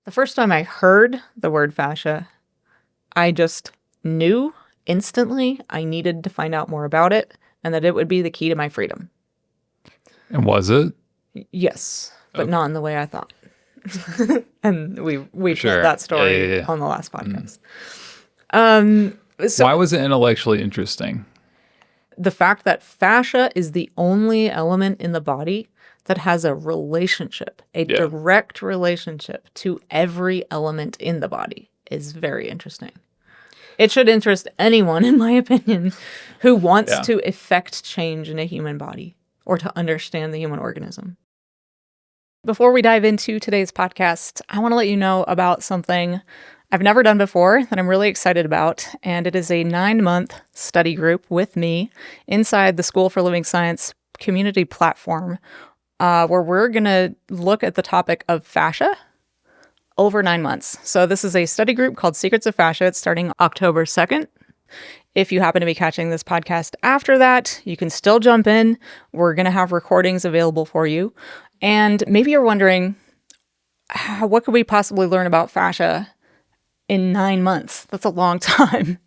The first time I heard the word fascia, I just knew instantly I needed to find out more about it and that it would be the key to my freedom. And was it? Yes, but Okay. not in the way I thought. And we Sure. told that story Yeah. on the last podcast. Why was it intellectually interesting? The fact that fascia is the only element in the body that has a relationship, a direct relationship to every element in the body is very interesting. It should interest anyone, in my opinion, who wants to effect change in a human body or to understand the human organism. Before we dive into today's podcast, I want to let you know about something I've never done before that I'm really excited about, and it is a 9-month study group with me inside the School for Living Science community platform, where we're going to look at the topic of fascia over 9 months. So this is a study group called Secrets of Fascia. It's starting October 2nd. If you happen to be catching this podcast after that, you can still jump in. We're going to have recordings available for you. And maybe you're wondering, what could we possibly learn about fascia in 9 months? That's a long time.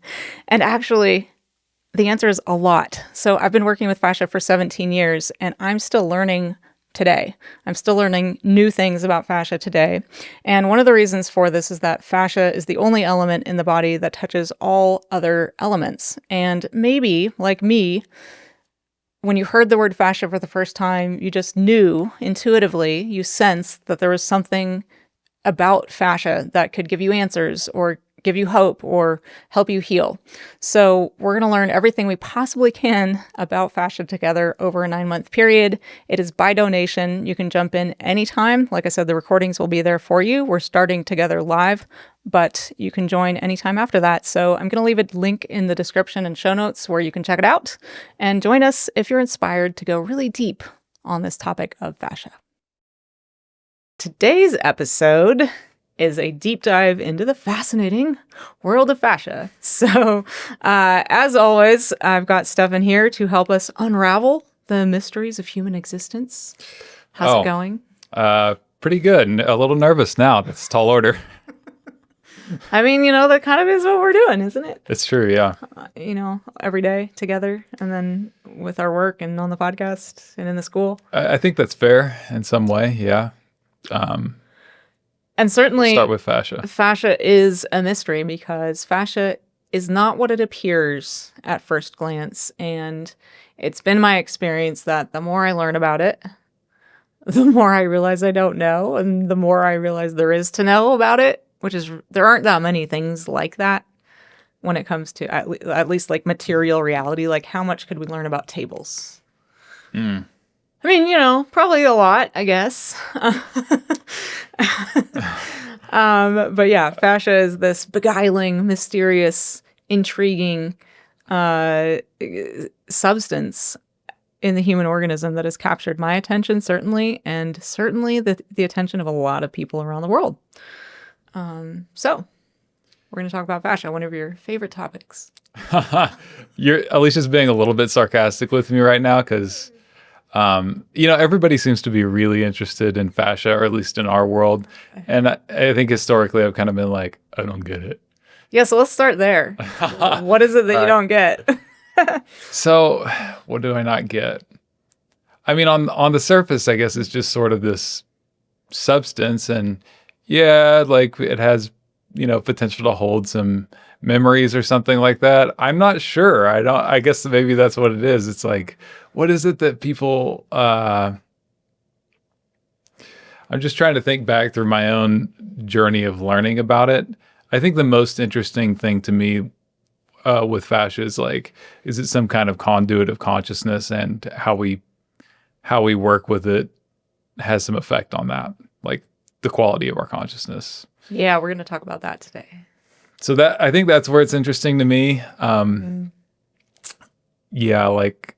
And actually, the answer is a lot. So I've been working with fascia for 17 years, and I'm still learning today. I'm still learning new things about fascia today. And one of the reasons for this is that fascia is the only element in the body that touches all other elements. And maybe, like me, when you heard the word fascia for the first time, you just knew intuitively, you sensed that there was something about fascia that could give you answers or give you hope or help you heal. So we're going to learn everything we possibly can about fascia together over a 9-month period. It is by donation. You can jump in anytime. Like I said, the recordings will be there for you. We're starting together live, but you can join anytime after that. So I'm going to leave a link in the description and show notes where you can check it out and join us if you're inspired to go really deep on this topic of fascia. Today's episode is a deep dive into the fascinating world of fascia. So, as always, I've got Stefan here to help us unravel the mysteries of human existence. How's it going? Pretty good. A little nervous now. That's a tall order. I mean, that kind of is what we're doing, isn't it? It's true, yeah. Every day together, and then with our work and on the podcast and in the school. I think that's fair in some way, yeah. And certainly, start with fascia. Fascia is a mystery because fascia is not what it appears at first glance. And it's been my experience that the more I learn about it, the more I realize I don't know, and the more I realize there is to know about it, there aren't that many things like that when it comes to at least like material reality. Like, how much could we learn about tables? I mean, probably a lot, I guess. But yeah, fascia is this beguiling, mysterious, intriguing substance in the human organism that has captured my attention, certainly, and certainly the attention of a lot of people around the world. So we're going to talk about fascia, one of your favorite topics. Alicia's being a little bit sarcastic with me right now because everybody seems to be really interested in fascia, or at least in our world. And I think historically I've kind of been like, I don't get it. Yeah, so let's start there. What is it that you don't get? So what do I not get? I mean, on the surface, I guess it's just sort of this substance, and like it has, potential to hold some memories or something like that. I'm not sure. I guess maybe that's what it is. It's like, what is it that people, I'm just trying to think back through my own journey of learning about it. I think the most interesting thing to me with fascia is like, is it some kind of conduit of consciousness, and how we work with it has some effect on that, like the quality of our consciousness. Yeah, we're going to talk about that today. So I think that's where it's interesting to me. Yeah, like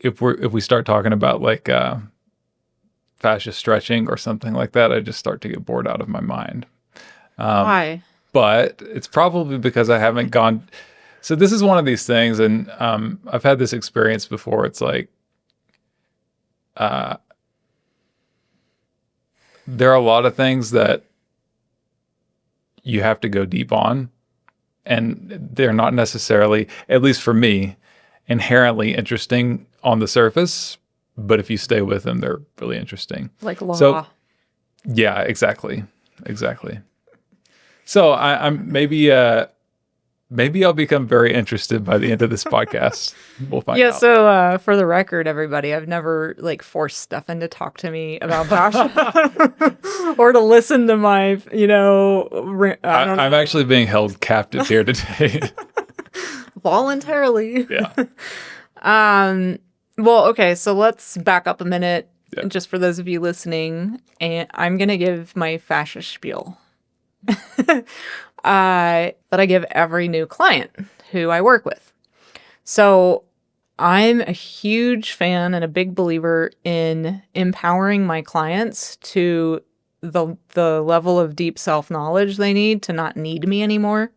if we start talking about like fascia stretching or something like that, I just start to get bored out of my mind. Why? But it's probably because I haven't gone. So this is one of these things, and I've had this experience before. It's like there are a lot of things that you have to go deep on, and they're not necessarily, at least for me, inherently interesting on the surface, but if you stay with them, they're really interesting. Like law. So, yeah, exactly. So I'm maybe I'll become very interested by the end of this podcast. We'll find out. So for the record, everybody, I've never like forced Stefan to talk to me about Fascia or to listen to my, I'm actually being held captive here today. Voluntarily. Yeah. Well, okay, so let's back up a minute, just for those of you listening, and I'm gonna give my fascia spiel that I give every new client who I work with. So I'm a huge fan and a big believer in empowering my clients to the level of deep self-knowledge they need to not need me anymore,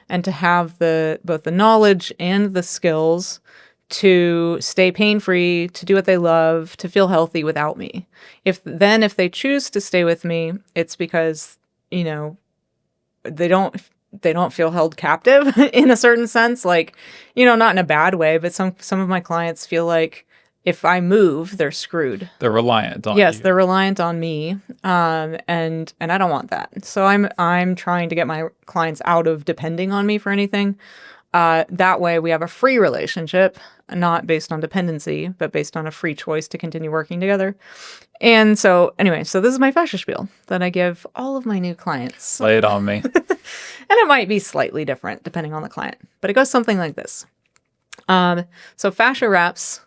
and to have both the knowledge and the skills to stay pain-free, to do what they love, to feel healthy without me. If they choose to stay with me, it's because, they don't feel held captive in a certain sense, like, not in a bad way, but some of my clients feel like if I move, they're screwed. They're reliant on you. Yes, they're reliant on me. And I don't want that. So I'm trying to get my clients out of depending on me for anything. That way we have a free relationship, not based on dependency, but based on a free choice to continue working together. And so anyway, so this is my fascia spiel that I give all of my new clients. Lay it on me. And it might be slightly different depending on the client, but it goes something like this. So fascia wraps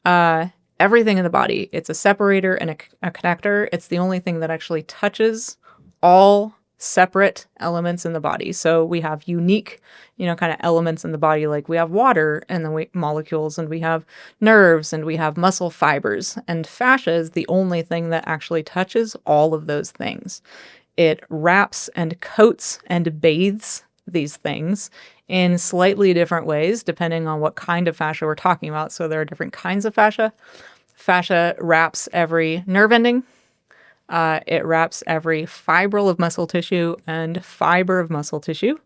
everything in the body. It's a separator and a connector. It's the only thing that actually touches all separate elements in the body. So we have unique, kind of elements in the body, like we have water and then molecules, and we have nerves, and we have muscle fibers. And fascia is the only thing that actually touches all of those things. It wraps and coats and bathes these things in slightly different ways, depending on what kind of fascia we're talking about. So there are different kinds of fascia. Fascia wraps every nerve ending. It wraps every fibril of muscle tissue and fiber of muscle tissue.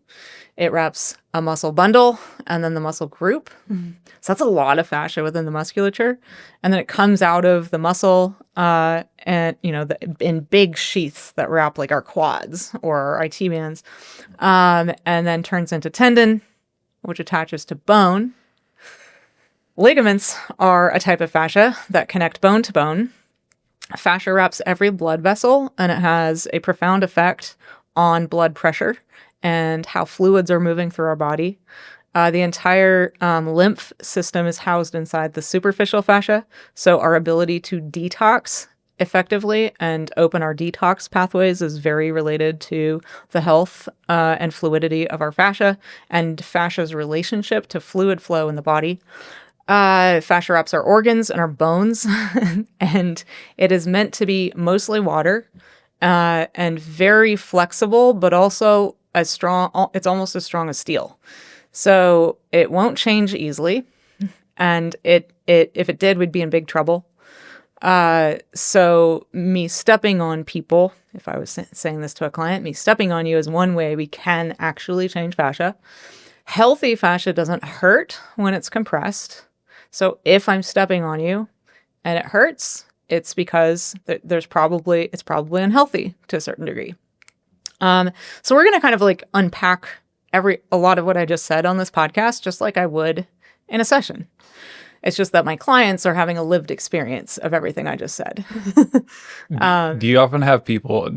It wraps a muscle bundle and then the muscle group. So that's a lot of fascia within the musculature. And then it comes out of the muscle and, in big sheaths that wrap like our quads or our IT bands, and then turns into tendon, which attaches to bone. Ligaments are a type of fascia that connect bone to bone. Fascia wraps every blood vessel, and it has a profound effect on blood pressure and how fluids are moving through our body. The entire lymph system is housed inside the superficial fascia, so our ability to detox effectively and open our detox pathways is very related to the health and fluidity of our fascia and fascia's relationship to fluid flow in the body. Fascia wraps our organs and our bones, and it is meant to be mostly water and very flexible, but also as strong. It's almost as strong as steel, so it won't change easily. And if it did, we'd be in big trouble. So me stepping on people, if I was saying this to a client, me stepping on you is one way we can actually change fascia. Healthy fascia doesn't hurt when it's compressed. So if I'm stepping on you and it hurts, it's because it's probably unhealthy to a certain degree. So we're going to kind of like unpack a lot of what I just said on this podcast, just like I would in a session. It's just that my clients are having a lived experience of everything I just said. Do you often have people,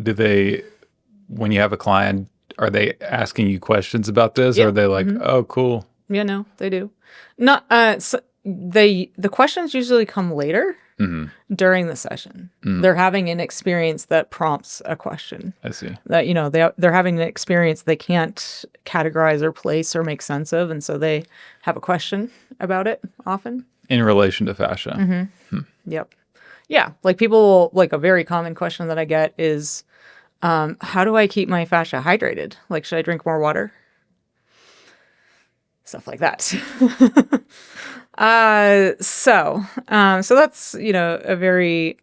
when you have a client, are they asking you questions about this? Or are they like, oh, cool. Yeah, no, they do. Not, the questions usually come later during the session. They're having an experience that prompts a question. I see. That, they're having an experience they can't categorize or place or make sense of. And so they have a question about it often. In relation to fascia. Yep. Yeah. Like people, like a very common question that I get is, how do I keep my fascia hydrated? Like, should I drink more water? Stuff like that. So that's, a very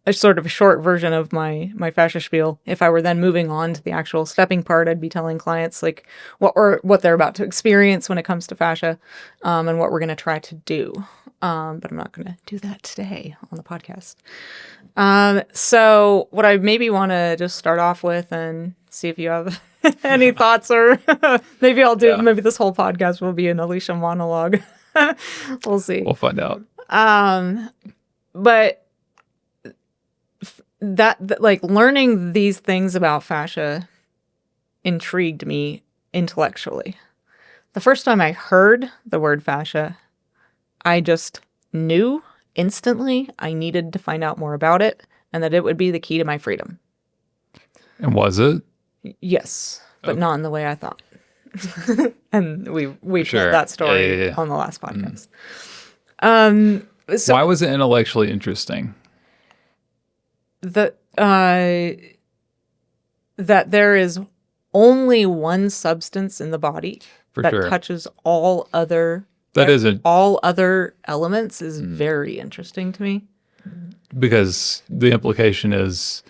a sort of a short version of my fascia spiel. If I were then moving on to the actual stepping part, I'd be telling clients like what they're about to experience when it comes to fascia, and what we're going to try to do. But I'm not going to do that today on the podcast. So what I maybe want to just start off with and see if you have any thoughts, or maybe I'll do, maybe this whole podcast will be an Elisha monologue. We'll see. We'll find out. But that like learning these things about fascia intrigued me intellectually. The first time I heard the word fascia, I just knew instantly I needed to find out more about it and that it would be the key to my freedom. And was it? Yes, but not in the way I thought. And we told that story on the last podcast. So why was it intellectually interesting? That there is only one substance in the body touches all other all other elements is very interesting to me. Because the implication is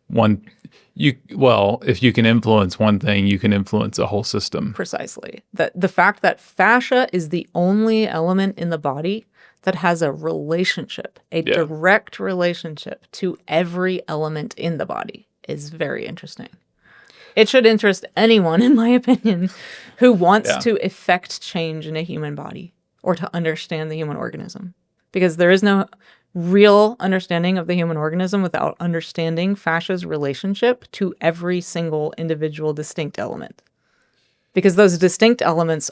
if you can influence one thing, you can influence a whole system. Precisely. The fact that fascia is the only element in the body that has a relationship, a direct relationship to every element in the body is very interesting. It should interest anyone, in my opinion, who wants to effect change in a human body or to understand the human organism. Because there is no real understanding of the human organism without understanding fascia's relationship to every single individual distinct element. Because those distinct elements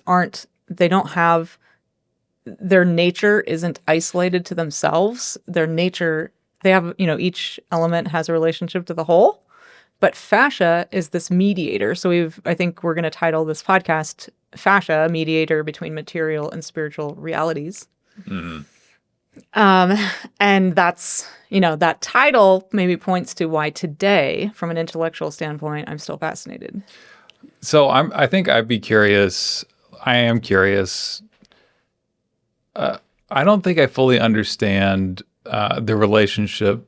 their nature isn't isolated to themselves. Their nature, they have, each element has a relationship to the whole. But fascia is this mediator. So I think we're going to title this podcast Fascia, Mediator Between Material and Spiritual Realities. Mm-hmm. And that's, that title maybe points to why today, from an intellectual standpoint, I'm still fascinated. So I think I'd be curious. I am curious. I don't think I fully understand the relationship,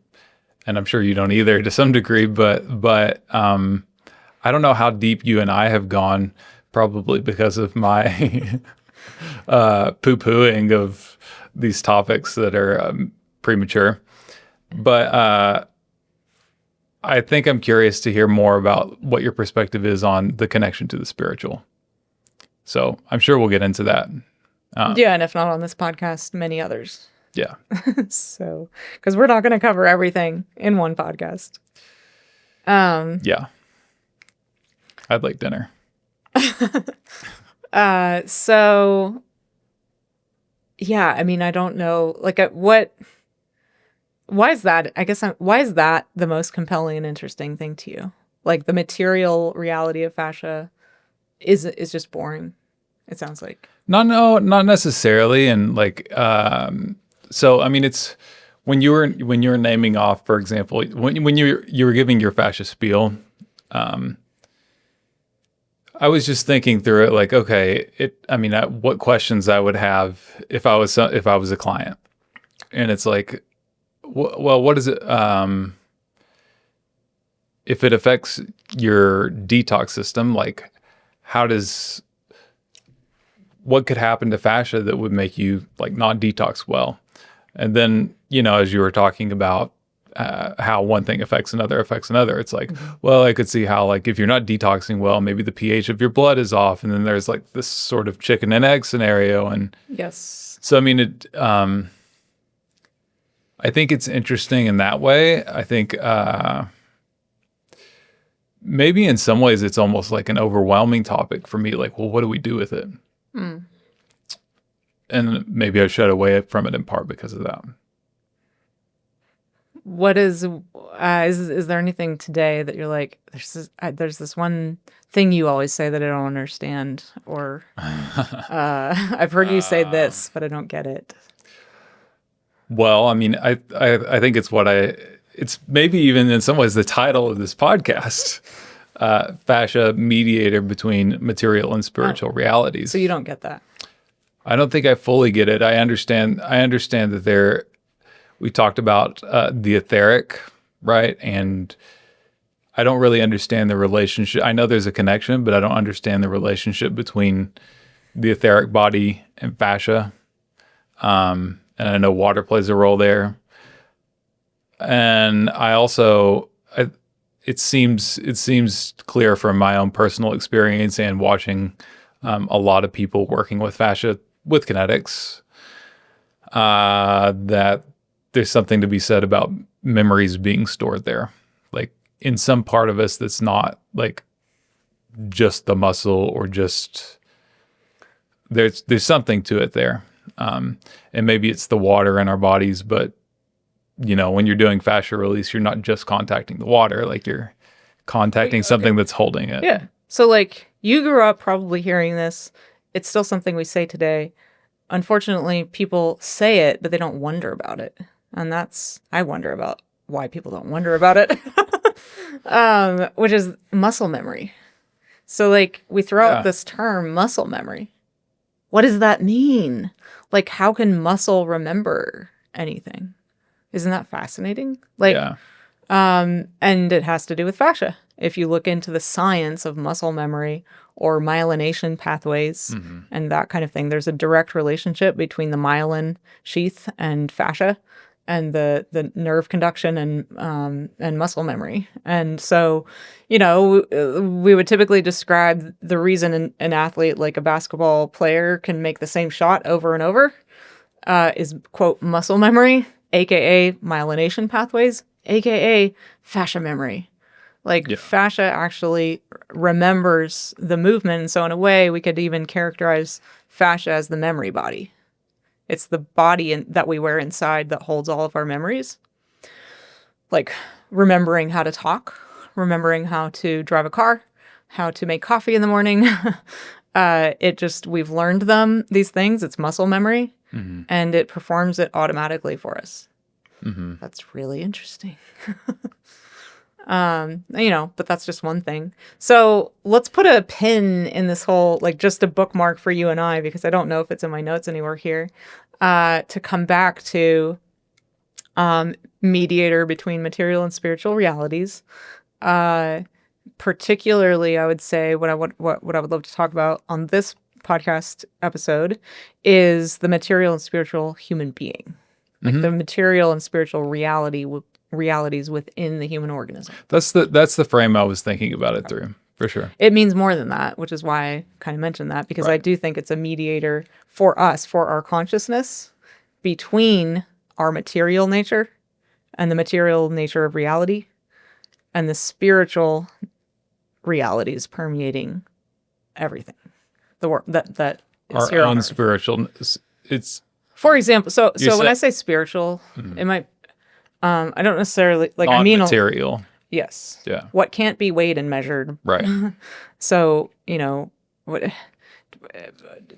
and I'm sure you don't either to some degree, but I don't know how deep you and I have gone, probably because of my poo-pooing of these topics that are premature. But I think I'm curious to hear more about what your perspective is on the connection to the spiritual. So I'm sure we'll get into that. And if not on this podcast, many others. Yeah. So, because we're not going to cover everything in one podcast. Yeah. I'd like dinner. So, yeah, I mean, I don't know, like, why is that? I guess, why is that the most compelling and interesting thing to you? Like, the material reality of fascia is just boring, it sounds like. No, not necessarily. And like, so, I mean, it's when you were naming off, for example, when you were giving your fascia spiel, I was just thinking through it, like, okay, what questions I would have if I was a client, and it's like, well, what is it? If it affects your detox system, like, what could happen to fascia that would make you like not detox well? And then, as you were talking about how one thing affects another, it's like, well, I could see how, like, if you're not detoxing well, maybe the pH of your blood is off. And then there's like this sort of chicken and egg scenario. And yes. So, I mean, I think it's interesting in that way. I think maybe in some ways it's almost like an overwhelming topic for me. Like, well, what do we do with it? And maybe I shied away from it in part because of that. What is there anything today that you're like, there's this one thing you always say that I don't understand, or I've heard you say this, but I don't get it? Well, I mean, I think it's maybe even in some ways the title of this podcast, Fascia, Mediator Between Material and Spiritual Realities. So you don't get that? I don't think I fully get it. I understand that we talked about the etheric, right? And I don't really understand the relationship. I know there's a connection, but I don't understand the relationship between the etheric body and fascia. And I know water plays a role there. And I also, it seems clear from my own personal experience and watching a lot of people working with fascia with Kinetix, that there's something to be said about memories being stored there, like in some part of us that's not like just the muscle or just there's something to it there, and maybe it's the water in our bodies, but when you're doing fascia release, you're not just contacting the water, like you're contacting something that's holding it. Yeah. So like you grew up probably hearing this. It's still something we say today. Unfortunately, people say it, but they don't wonder about it. And I wonder about why people don't wonder about it, which is muscle memory. So like we throw out this term muscle memory. What does that mean? Like, how can muscle remember anything? Isn't that fascinating? And it has to do with fascia. If you look into the science of muscle memory or myelination pathways and that kind of thing, there's a direct relationship between the myelin sheath and fascia and the nerve conduction and muscle memory. And so, we would typically describe the reason an athlete, like a basketball player, can make the same shot over and over is, quote, muscle memory, aka myelination pathways, aka fascia memory. Fascia actually remembers the movement. And so in a way, we could even characterize fascia as the memory body. It's the body that we wear inside that holds all of our memories. Like remembering how to talk, remembering how to drive a car, how to make coffee in the morning. We've learned these things. It's muscle memory, and it performs it automatically for us. That's really interesting. But that's just one thing. So let's put a pin in this whole, like just a bookmark for you and I, because I don't know if it's in my notes anywhere here, to come back to mediator between material and spiritual realities. Particularly, I would say what I would love to talk about on this podcast episode is the material and spiritual human being, like the material and spiritual realities within the human organism. That's the frame I was thinking about it through, for sure. It means more than that, which is why I kind of mentioned that, because I do think it's a mediator for us, for our consciousness, between our material nature and the material nature of reality and the spiritual realities permeating everything. The work that is our here own on spiritual. It's, for example, so when I say spiritual, it might I don't necessarily like non-material. Yes. Yeah. What can't be weighed and measured. Right. So,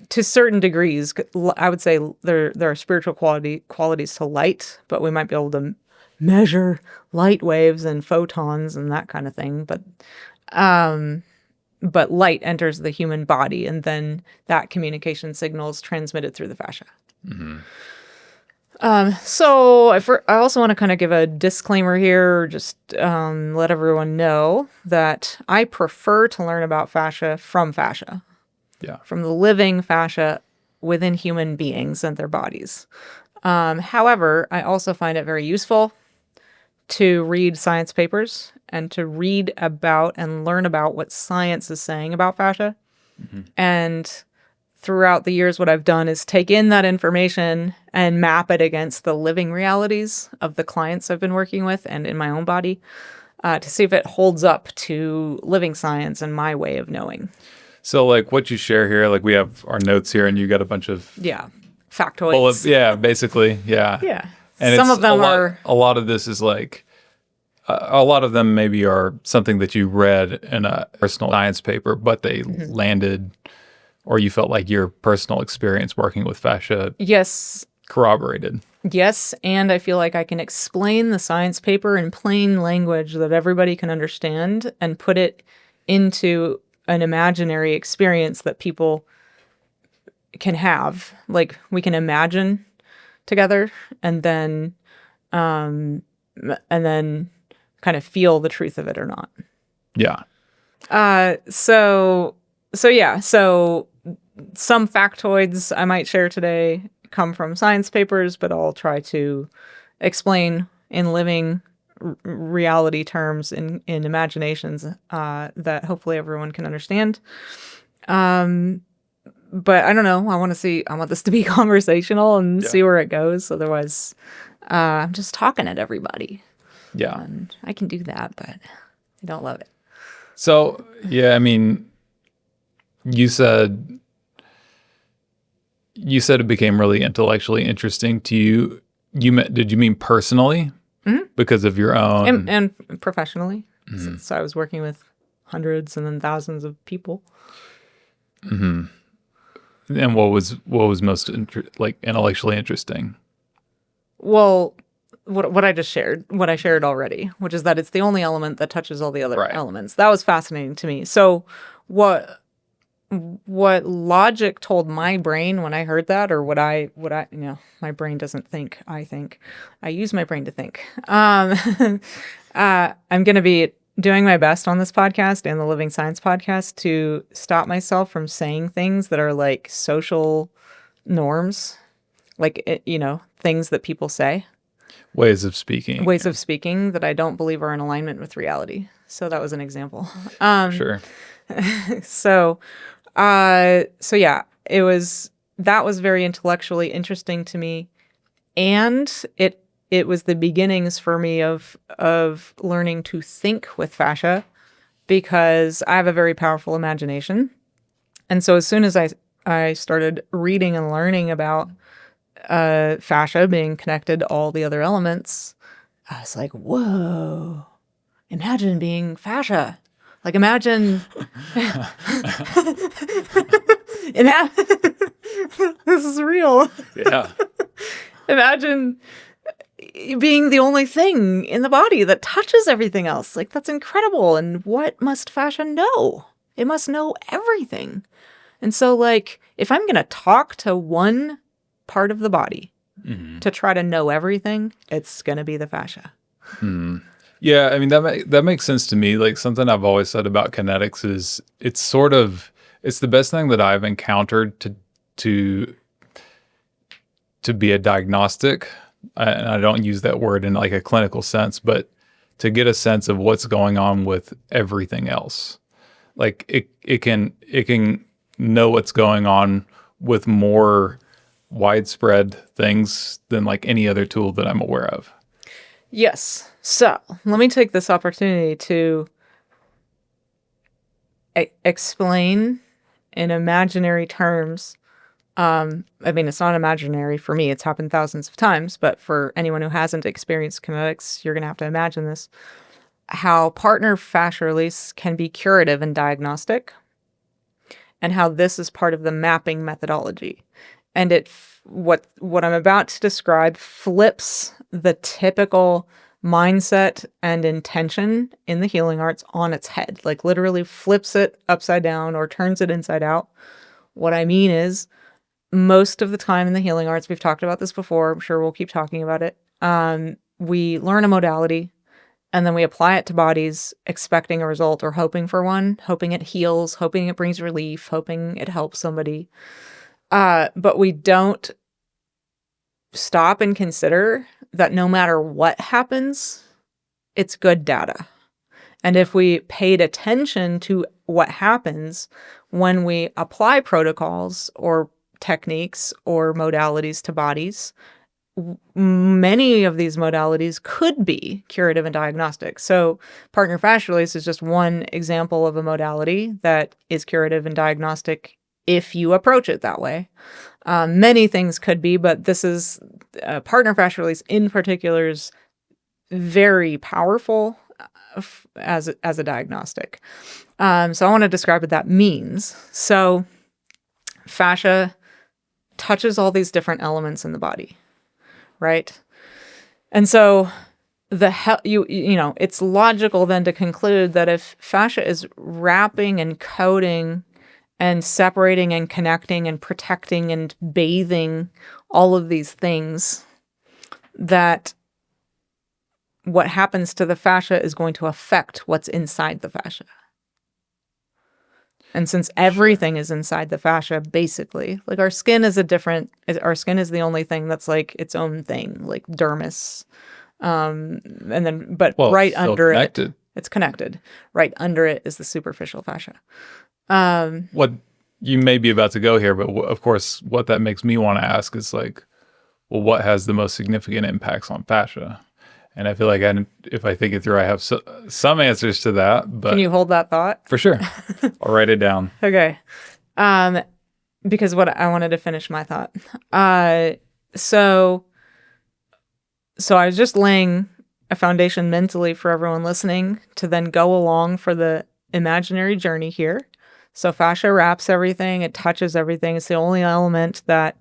to certain degrees, I would say there are spiritual qualities to light, but we might be able to measure light waves and photons and that kind of thing. But light enters the human body, and then that communication signal is transmitted through the fascia. So I also want to kind of give a disclaimer here, just let everyone know that I prefer to learn about fascia from fascia. Yeah. From the living fascia within human beings and their bodies. However, I also find it very useful to read science papers and to read about and learn about what science is saying about fascia. And throughout the years, what I've done is take in that information and map it against the living realities of the clients I've been working with and in my own body to see if it holds up to living science and my way of knowing. So like what you share here, like we have our notes here and you got a bunch of factoids. Basically. Yeah. Yeah. And some of them are a lot of this is like a lot of them maybe are something that you read in a personal science paper, but they landed, or you felt like your personal experience working with fascia corroborated. Yes, and I feel like I can explain the science paper in plain language that everybody can understand and put it into an imaginary experience that people can have. Like we can imagine together and then and then kind of feel the truth of it or not. Yeah. So yeah. So some factoids I might share today come from science papers, but I'll try to explain in living reality terms in imaginations that hopefully everyone can understand. But I don't know. I want this to be conversational and see where it goes. Otherwise, I'm just talking at everybody. Yeah. And I can do that, but I don't love it. So, yeah, I mean, you said it became really intellectually interesting to you. Did you mean personally? Mm-hmm. Because of your own and professionally. Mm-hmm. So I was working with hundreds and then thousands of people. Mm-hmm. And what was most intellectually interesting? Well, what I just shared, what I shared already, which is that it's the only element that touches all the other elements. That was fascinating to me. So what logic told my brain when I heard that, or my brain doesn't think, I think. I use my brain to think. I'm going to be doing my best on this podcast and the Living Science podcast to stop myself from saying things that are like social norms, like, things that people say. Ways of speaking that I don't believe are in alignment with reality. So that was an example. Sure. So yeah, that was very intellectually interesting to me. And it was the beginnings for me of learning to think with fascia, because I have a very powerful imagination. And so as soon as I started reading and learning about fascia being connected to all the other elements, I was like, whoa, imagine being fascia. Like, imagine this is real. Yeah. Imagine being the only thing in the body that touches everything else. Like, that's incredible. And what must fascia know? It must know everything. And so, like, if I'm going to talk to one part of the body to try to know everything, it's going to be the fascia. Yeah, I mean, that makes sense to me. Like, something I've always said about kinetics is it's the best thing that I've encountered to be a diagnostic. And I don't use that word in like a clinical sense, but to get a sense of what's going on with everything else. Like, it can know what's going on with more widespread things than like any other tool that I'm aware of. Yes. So let me take this opportunity to explain in imaginary terms. I mean, it's not imaginary for me. It's happened thousands of times, but for anyone who hasn't experienced kinetics, you're going to have to imagine this. How partner fascia release can be curative and diagnostic, and how this is part of the mapping methodology. And what I'm about to describe flips the typical mindset and intention in the healing arts on its head, like literally flips it upside down or turns it inside out. What I mean is, most of the time in the healing arts, we've talked about this before, I'm sure we'll keep talking about it. We learn a modality and then we apply it to bodies expecting a result or hoping for one, hoping it heals, hoping it brings relief, hoping it helps somebody. But we don't stop and consider that no matter what happens, it's good data. And if we paid attention to what happens when we apply protocols or techniques or modalities to bodies, many of these modalities could be curative and diagnostic. So partner fascia release is just one example of a modality that is curative and diagnostic if you approach it that way. Many things could be, but this is partner fascia release in particular is very powerful as a diagnostic. So I want to describe what that means. So fascia touches all these different elements in the body, right? And so it's logical then to conclude that if fascia is wrapping and coating and separating and connecting and protecting and bathing all of these things, that what happens to the fascia is going to affect what's inside the fascia. And since everything is inside the fascia, basically, like our skin is our skin is the only thing that's like its own thing, like dermis. And then, but right under it, it's connected. Right under it is the superficial fascia. What you may be about to go here, but of course, what that makes me want to ask is like, well, what has the most significant impacts on fascia? And I feel like if I think it through, I have some answers to that. But can you hold that thought? For sure. I'll write it down. Okay. Because what I wanted to finish my thought. So I was just laying a foundation mentally for everyone listening to then go along for the imaginary journey here. So fascia wraps everything. It touches everything. It's the only element that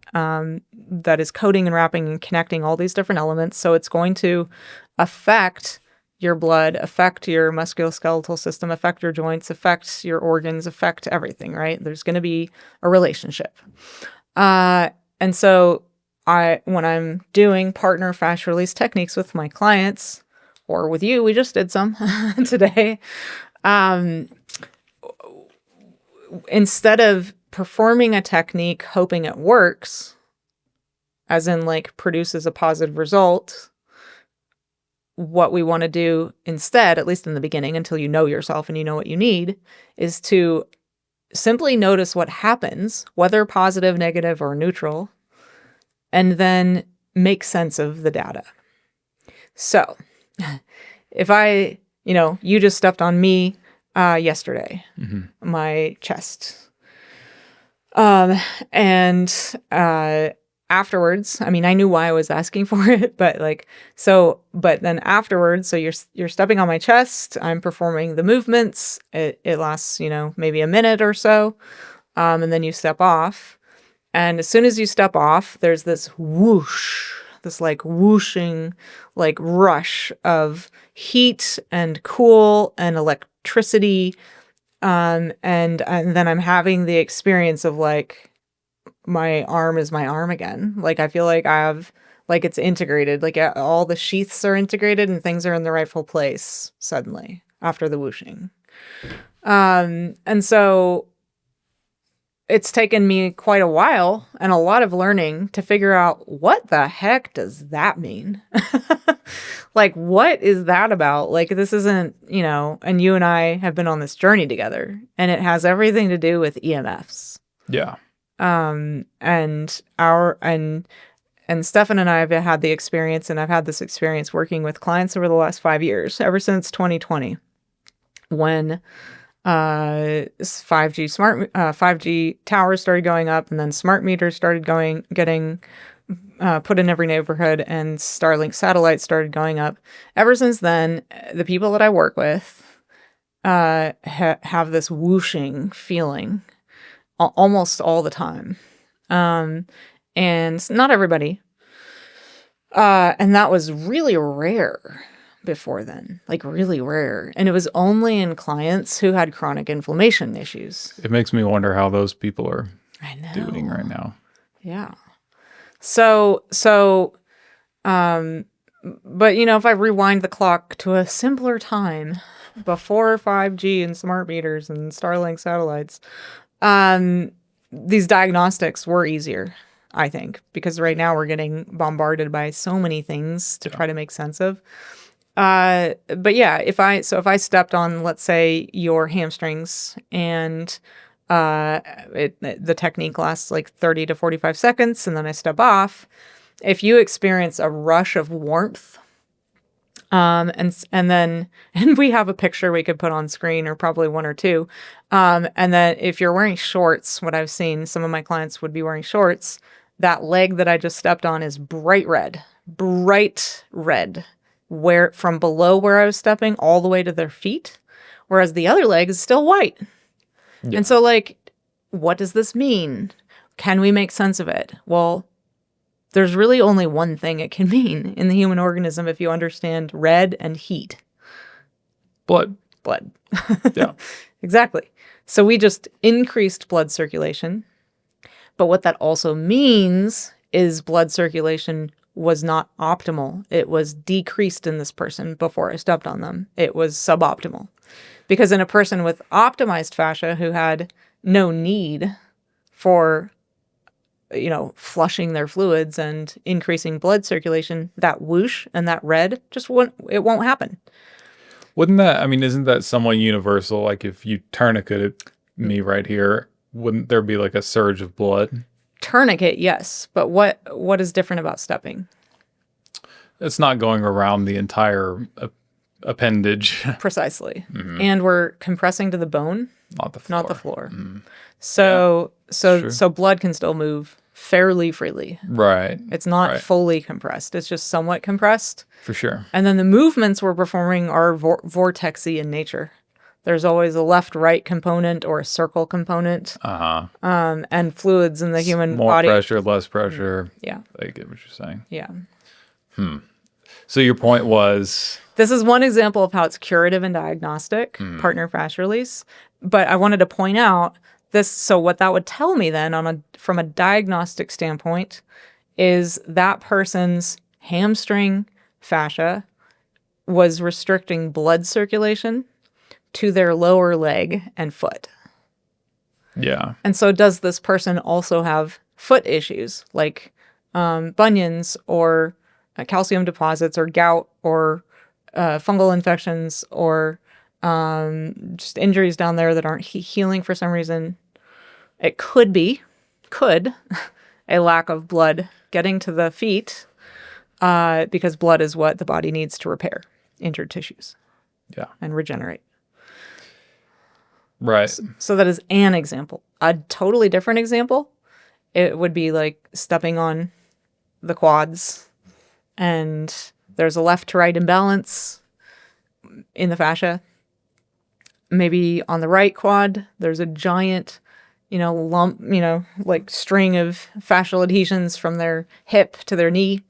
is coating and wrapping and connecting all these different elements. So it's going to affect your blood, affect your musculoskeletal system, affect your joints, affect your organs, affect everything, right? There's going to be a relationship. And so when I'm doing partner fascia release techniques with my clients, or with you, we just did some today, instead of performing a technique hoping it works, as in like produces a positive result, what we want to do instead, at least in the beginning, until you know yourself and you know what you need, is to simply notice what happens, whether positive, negative, or neutral, and then make sense of the data. So if you just stepped on me yesterday, my chest. Afterwards, I mean, I knew why I was asking for it, but then afterwards, so you're stepping on my chest, I'm performing the movements. It lasts, maybe a minute or so. And then you step off. And as soon as you step off, there's this whoosh, this like whooshing, like rush of heat and cool and electricity. And then I'm having the experience of like, my arm is my arm again. Like, I feel like I have, like, it's integrated. Like, all the sheaths are integrated and things are in the rightful place suddenly after the whooshing. And so it's taken me quite a while and a lot of learning to figure out what the heck does that mean? Like, what is that about? Like, this isn't, and you and I have been on this journey together, and it has everything to do with EMFs. Yeah. And Stefan and I have had the experience, and I've had this experience working with clients over the last 5 years, ever since 2020, when 5G towers started going up, and then smart meters started getting put in every neighborhood, and Starlink satellites started going up. Ever since then, the people that I work with have this whooshing feeling almost all the time. And not everybody. And that was really rare before then, like really rare. And it was only in clients who had chronic inflammation issues. It makes me wonder how those people are doing right now. Yeah. But if I rewind the clock to a simpler time before 5G and smart meters and Starlink satellites, these diagnostics were easier, I think, because right now we're getting bombarded by so many things to try to make sense of. But yeah, if I stepped on, let's say, your hamstrings, and the technique lasts like 30 to 45 seconds, and then I step off, if you experience a rush of warmth, and we have a picture we could put on screen, or probably one or two. And then if you're wearing shorts, what I've seen, some of my clients would be wearing shorts, that leg that I just stepped on is bright red, where from below where I was stepping all the way to their feet, whereas the other leg is still white. Yeah. And so, like, what does this mean? Can we make sense of it? Well, there's really only one thing it can mean in the human organism if you understand red and heat. Blood. Yeah. Exactly. So we just increased blood circulation. But what that also means is blood circulation was not optimal. It was decreased in this person before I stepped on them. It was suboptimal. Because in a person with optimized fascia who had no need for, flushing their fluids and increasing blood circulation, that whoosh and that red it won't happen. Isn't that somewhat universal? Like if you tourniqueted me right here, wouldn't there be like a surge of blood? Tourniquet, yes. But what is different about stepping? It's not going around the entire appendage. Precisely. Mm-hmm. And we're compressing to the bone, not the floor. Mm-hmm. So blood can still move fairly freely. Right. It's not fully compressed. It's just somewhat compressed. For sure. And then the movements we're performing are vortexy in nature. There's always a left-right component or a circle component. And fluids in the human body. More pressure, less pressure. Yeah. I get what you're saying. Yeah. So your point was... This is one example of how it's curative and diagnostic, partner fascia release. But I wanted to point out this. So what that would tell me then from a diagnostic standpoint is that person's hamstring fascia was restricting blood circulation to their lower leg and foot. Yeah. And so does this person also have foot issues like bunions or calcium deposits or gout or fungal infections or just injuries down there that aren't healing for some reason? It could a lack of blood getting to the feet because blood is what the body needs to repair injured tissues. Yeah. And regenerate. Right. So that is an example. A totally different example, it would be like stepping on the quads and there's a left to right imbalance in the fascia. Maybe on the right quad, there's a giant, lump, like string of fascial adhesions from their hip to their knee.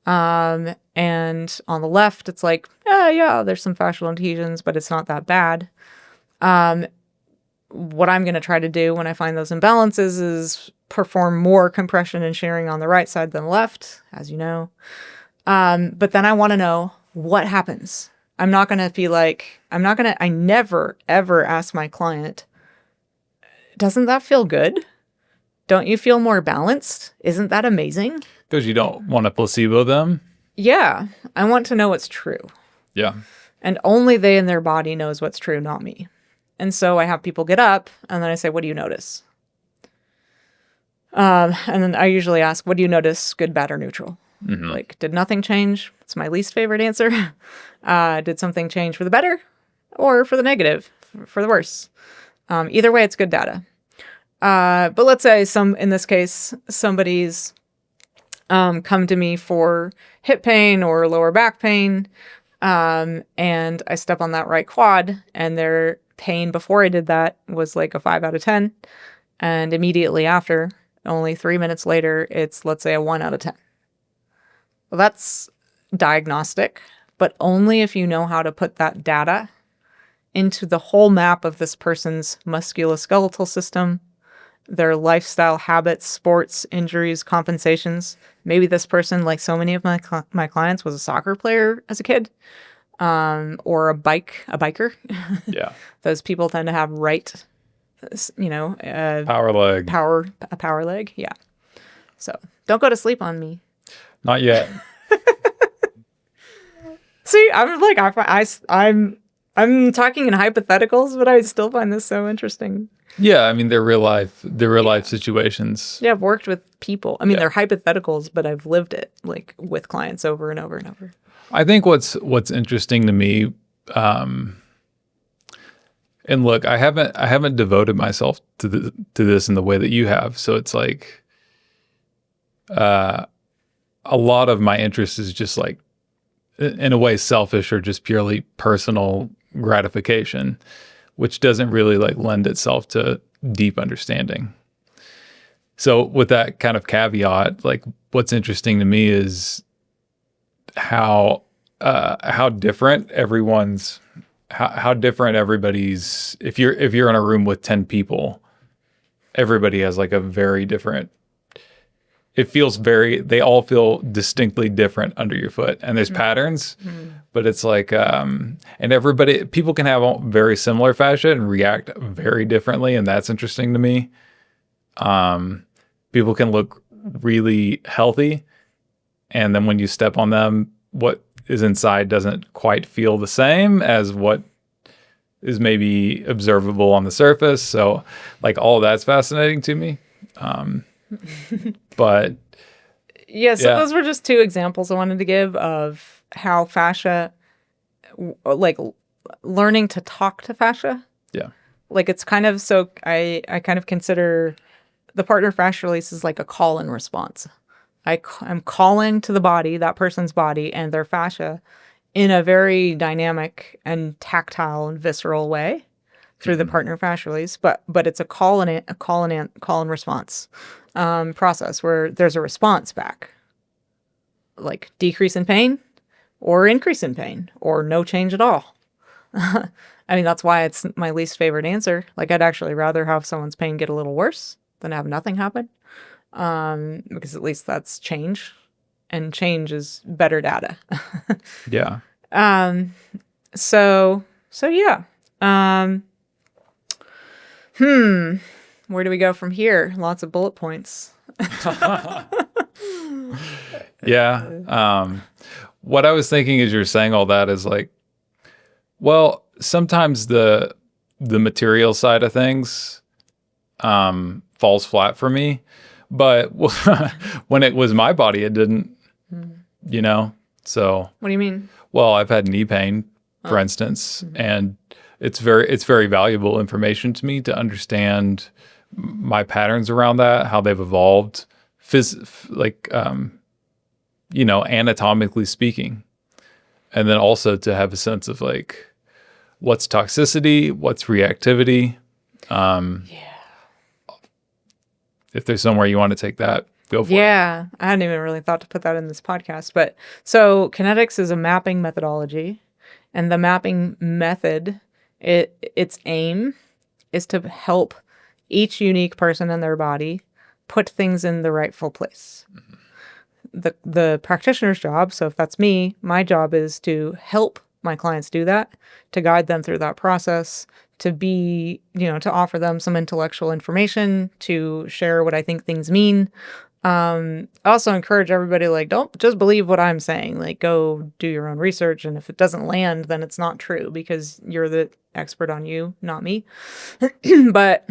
And on the left, it's like, there's some fascial adhesions, but it's not that bad. What I'm going to try to do when I find those imbalances is perform more compression and shearing on the right side than the left, as you know. But then I want to know what happens. I never, ever ask my client, doesn't that feel good? Don't you feel more balanced? Isn't that amazing? Because you don't want to placebo them? Yeah. I want to know what's true. Yeah. And only they and their body knows what's true, not me. And so I have people get up and then I say, what do you notice? And then I usually ask, what do you notice? Good, bad, or neutral? Mm-hmm. Like, did nothing change? It's my least favorite answer. Did something change for the better or for the negative, for the worse? Either way, it's good data. But let's say in this case, somebody's come to me for hip pain or lower back pain, and I step on that right quad, and their pain before I did that was like a 5 out of 10, and immediately after, only 3 minutes later, it's, let's say, a 1 out of 10. Well, that's diagnostic, but only if you know how to put that data into the whole map of this person's musculoskeletal system, their lifestyle habits, sports, injuries, compensations. Maybe this person, like so many of my clients, was a soccer player as a kid, or a biker. Yeah. Those people tend to have power leg. A power leg. Yeah. So don't go to sleep on me. Not yet. See, I'm like, I'm talking in hypotheticals, but I still find this so interesting. Yeah, I mean, they're real life situations. Yeah, I've worked with people. I mean, they're hypotheticals, but I've lived it, like, with clients over and over and over. I think what's interesting to me, and look, I haven't devoted myself to this in the way that you have. So it's like, a lot of my interest is just like, in a way, selfish or just purely personal gratification, which doesn't really like lend itself to deep understanding. So with that kind of caveat, like what's interesting to me is how different how different everybody's, if you're in a room with 10 people, everybody has like a very different it feels they all feel distinctly different under your foot, and there's patterns, but it's like, and people can have very similar fascia and react very differently. And that's interesting to me. People can look really healthy, and then when you step on them, what is inside doesn't quite feel the same as what is maybe observable on the surface. So like all of that's fascinating to me. But yeah, so those were just two examples I wanted to give of how fascia, like learning to talk to fascia. Yeah. Like it's kind of, so I kind of consider the partner fascia release is like a call and response. I'm calling to the body, that person's body and their fascia in a very dynamic and tactile and visceral way through the partner fascia release, but it's a call and response process where there's a response back, like decrease in pain or increase in pain or no change at all. I mean, that's why it's my least favorite answer. Like I'd actually rather have someone's pain get a little worse than have nothing happen, because at least that's change, and change is better data. Yeah. So yeah. Where do we go from here? Lots of bullet points. Yeah. What I was thinking as you're saying all that is like, well, sometimes the material side of things falls flat for me, but when it was my body, it didn't, so. What do you mean? Well, I've had knee pain, for instance, and it's very valuable information to me to understand my patterns around that, how they've evolved, anatomically speaking, and then also to have a sense of like what's toxicity, what's reactivity. If there's somewhere you want to take that, go for it. Yeah, I hadn't even really thought to put that in this podcast, but so Kinetix is a mapping methodology, and the mapping method, its aim is to help each unique person in their body put things in the rightful place. The practitioner's job, so if that's me, my job is to help my clients do that, to guide them through that process, to be, to offer them some intellectual information, to share what I think things mean. I also encourage everybody, like, don't just believe what I'm saying. Like, go do your own research. And if it doesn't land, then it's not true because you're the expert on you, not me. But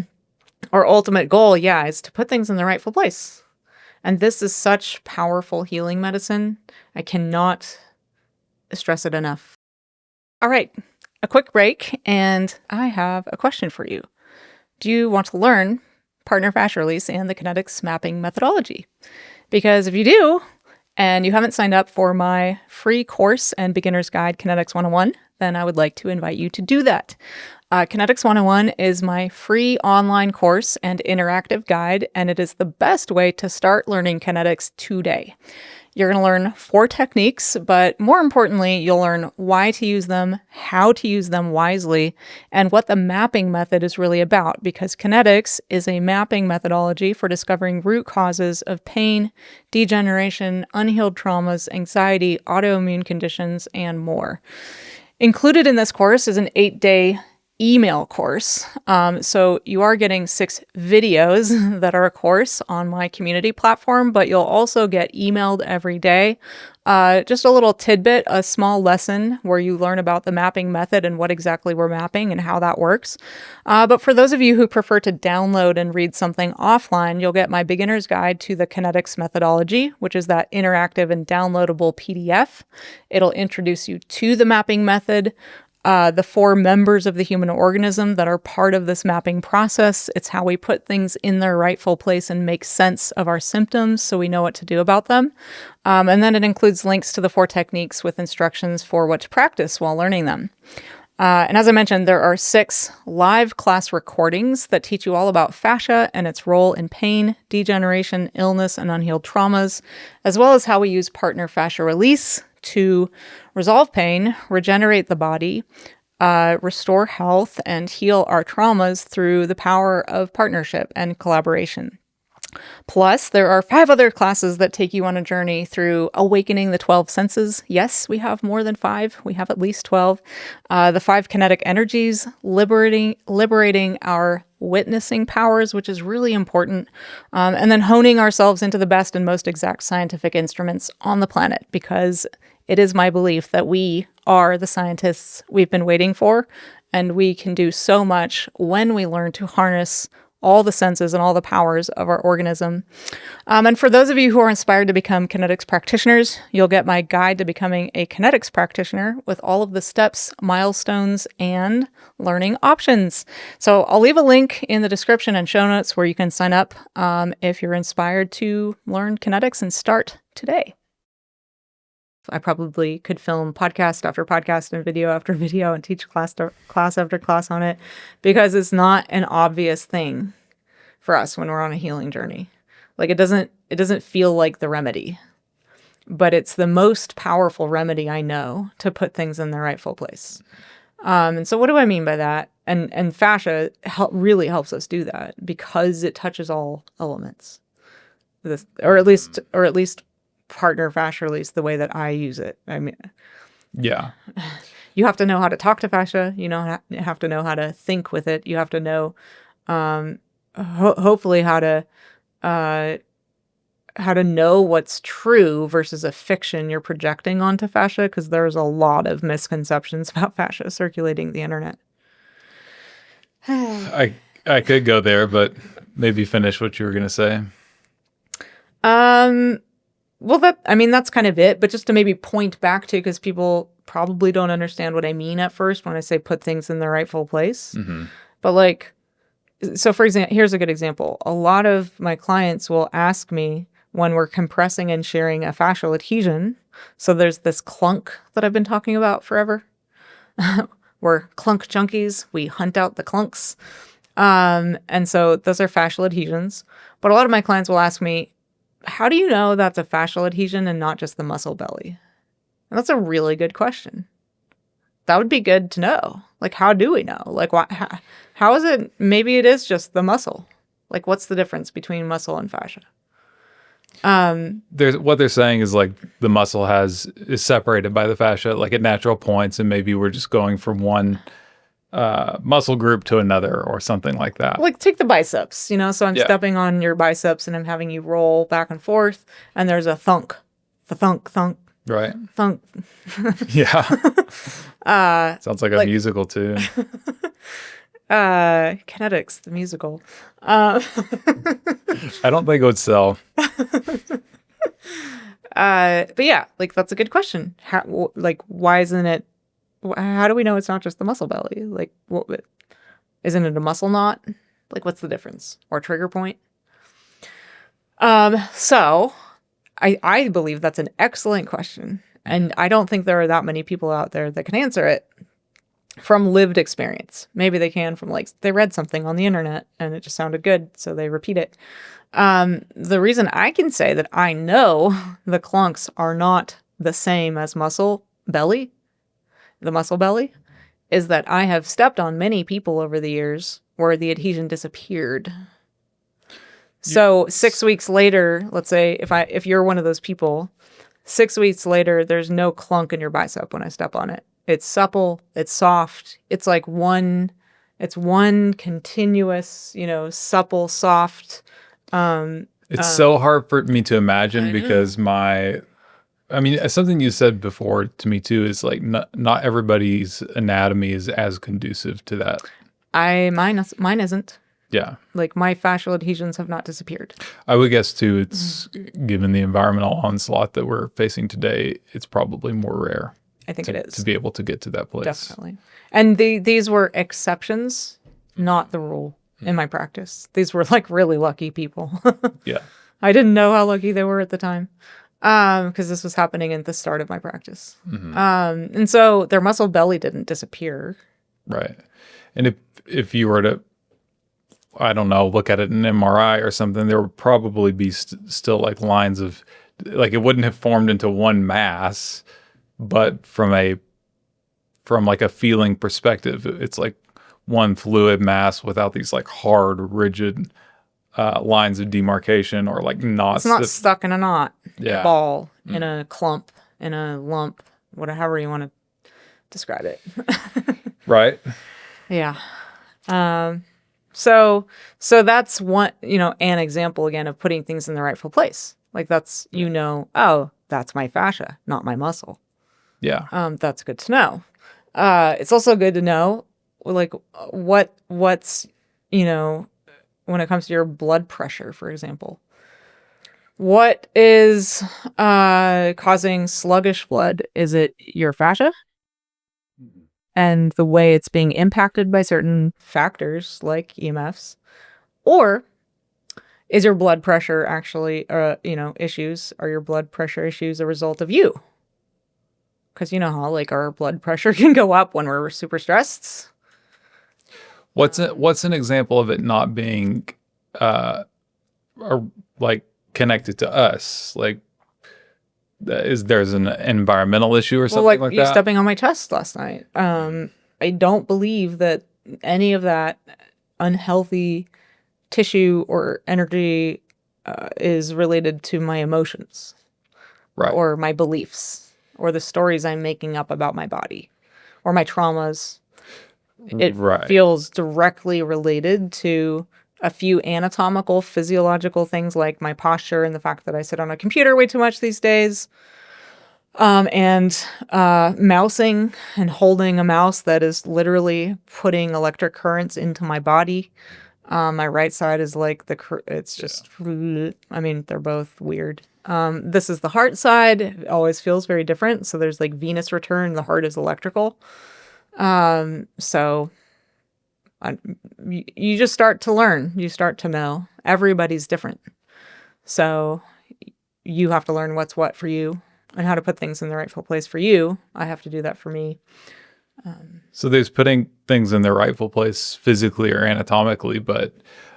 our ultimate goal, is to put things in the rightful place. And this is such powerful healing medicine. I cannot stress it enough. All right, a quick break, and I have a question for you. Do you want to learn partner fascia release and the Kinetix mapping methodology? Because if you do, and you haven't signed up for my free course and beginner's guide, Kinetix 101, then I would like to invite you to do that. Kinetix 101 is my free online course and interactive guide, and it is the best way to start learning kinetics today. You're going to learn 4 techniques, but more importantly, you'll learn why to use them, how to use them wisely, and what the mapping method is really about, because kinetics is a mapping methodology for discovering root causes of pain, degeneration, unhealed traumas, anxiety, autoimmune conditions, and more. Included in this course is an 8-day email course. So you are getting 6 videos that are a course on my community platform, but you'll also get emailed every day. Just a little tidbit, a small lesson where you learn about the mapping method and what exactly we're mapping and how that works. But for those of you who prefer to download and read something offline, you'll get my beginner's guide to the Kinetix methodology, which is that interactive and downloadable PDF. It'll introduce you to the mapping method, the 4 members of the human organism that are part of this mapping process. It's how we put things in their rightful place and make sense of our symptoms so we know what to do about them. And then it includes links to the 4 techniques with instructions for what to practice while learning them. And as I mentioned, there are 6 live class recordings that teach you all about fascia and its role in pain, degeneration, illness, and unhealed traumas, as well as how we use partner fascia release to resolve pain, regenerate the body, restore health, and heal our traumas through the power of partnership and collaboration. Plus, there are 5 other classes that take you on a journey through awakening the 12 senses. Yes, we have more than 5. We have at least 12. The 5 kinetic energies, liberating our witnessing powers, which is really important. And then honing ourselves into the best and most exact scientific instruments on the planet, because it is my belief that we are the scientists we've been waiting for, and we can do so much when we learn to harness all the senses and all the powers of our organism. And for those of you who are inspired to become kinetics practitioners, you'll get my guide to becoming a kinetics practitioner with all of the steps, milestones, and learning options. So I'll leave a link in the description and show notes where you can sign up if you're inspired to learn kinetics and start today. I probably could film podcast after podcast and video after video and teach class after class on it, because it's not an obvious thing for us when we're on a healing journey. Like it doesn't feel like the remedy, but it's the most powerful remedy I know to put things in their rightful place. And so what do I mean by that? And fascia really helps us do that because it touches all elements. Or at least partner fascia release the way that I use it. I mean, yeah, you have to know how to talk to fascia. You have to know how to think with it. You have to know, hopefully, how to know what's true versus a fiction you're projecting onto fascia, because there's a lot of misconceptions about fascia circulating the internet. I could go there, but maybe finish what you were going to say. Well, that's kind of it, but just to maybe point back to, because people probably don't understand what I mean at first when I say put things in their rightful place. Mm-hmm. But so for example, here's a good example. A lot of my clients will ask me when we're compressing and sharing a fascial adhesion. So there's this clunk that I've been talking about forever. We're clunk junkies. We hunt out the clunks. And so those are fascial adhesions. But a lot of my clients will ask me, how do you know that's a fascial adhesion and not just the muscle belly? And that's a really good question. That would be good to know. Like, how do we know? Like, how is it? Maybe it is just the muscle. Like, what's the difference between muscle and fascia? What they're saying is like the muscle is separated by the fascia, like at natural points, and maybe we're just going from one muscle group to another or something like that. Like take the biceps, so I'm stepping on your biceps and I'm having you roll back and forth, and there's a thunk, the thunk, right? Thunk. Yeah. Sounds like a musical too. Kinetix, the musical. I don't think it would sell. But yeah, like that's a good question. Why isn't it? How do we know it's not just the muscle belly? Like, isn't it a muscle knot? Like, what's the difference? Or trigger point? So I believe that's an excellent question. And I don't think there are that many people out there that can answer it from lived experience. Maybe they can from they read something on the internet and it just sounded good, so they repeat it. The reason I can say that I know the clunks are not the same as the muscle belly, is that I have stepped on many people over the years where the adhesion disappeared. So 6 weeks later, let's say if you're one of those people, 6 weeks later, there's no clunk in your bicep when I step on it. It's supple, it's soft. It's like one continuous, supple, soft. It's so hard for me to imagine because something you said before to me too is like not everybody's anatomy is as conducive to that. Mine isn't. Yeah. Like my fascial adhesions have not disappeared. I would guess too, it's given the environmental onslaught that we're facing today, it's probably more rare. I think it is. To be able to get to that place. Definitely. And these were exceptions, not the rule in my practice. These were like really lucky people. Yeah. I didn't know how lucky they were at the time. Because this was happening at the start of my practice. Mm-hmm. And so their muscle belly didn't disappear. Right. And if you were to, I don't know, look at it in an MRI or something, there would probably be still like lines of, like it wouldn't have formed into one mass, but from like a feeling perspective, it's like one fluid mass without these like hard, rigid lines of demarcation or like knots. It's not stuck in a knot, Yeah. ball, in a clump, in a lump, whatever you want to describe it. Right. Yeah. So that's one, an example again of putting things in the rightful place. Like that's, oh, that's my fascia, not my muscle. Yeah. That's good to know. It's also good to know, like, what's, when it comes to your blood pressure, for example, what is causing sluggish blood? Is it your fascia and the way it's being impacted by certain factors like EMFs? Or is your blood pressure actually, issues? Are your blood pressure issues a result of you? Because you know how, like, our blood pressure can go up when we're super stressed. What's an example of it not being, or like connected to us? Like, there's an environmental issue or something like you that? stepping on my chest last night. I don't believe that any of that unhealthy tissue or energy is related to my emotions, Right. or my beliefs, or the stories I'm making up about my body, or my traumas. It feels directly related to a few anatomical, physiological things like my posture and the fact that I sit on a computer way too much these days. And mousing and holding a mouse that is literally putting electric currents into my body. My right side is like it's just, I mean, they're both weird. This is the heart side. It always feels very different. So there's like Venus return. The heart is electrical. So you just start to learn. You start to know. Everybody's different. So you have to learn what's what for you and how to put things in the rightful place for you. I have to do that for me. So there's putting things in their rightful place physically or anatomically, but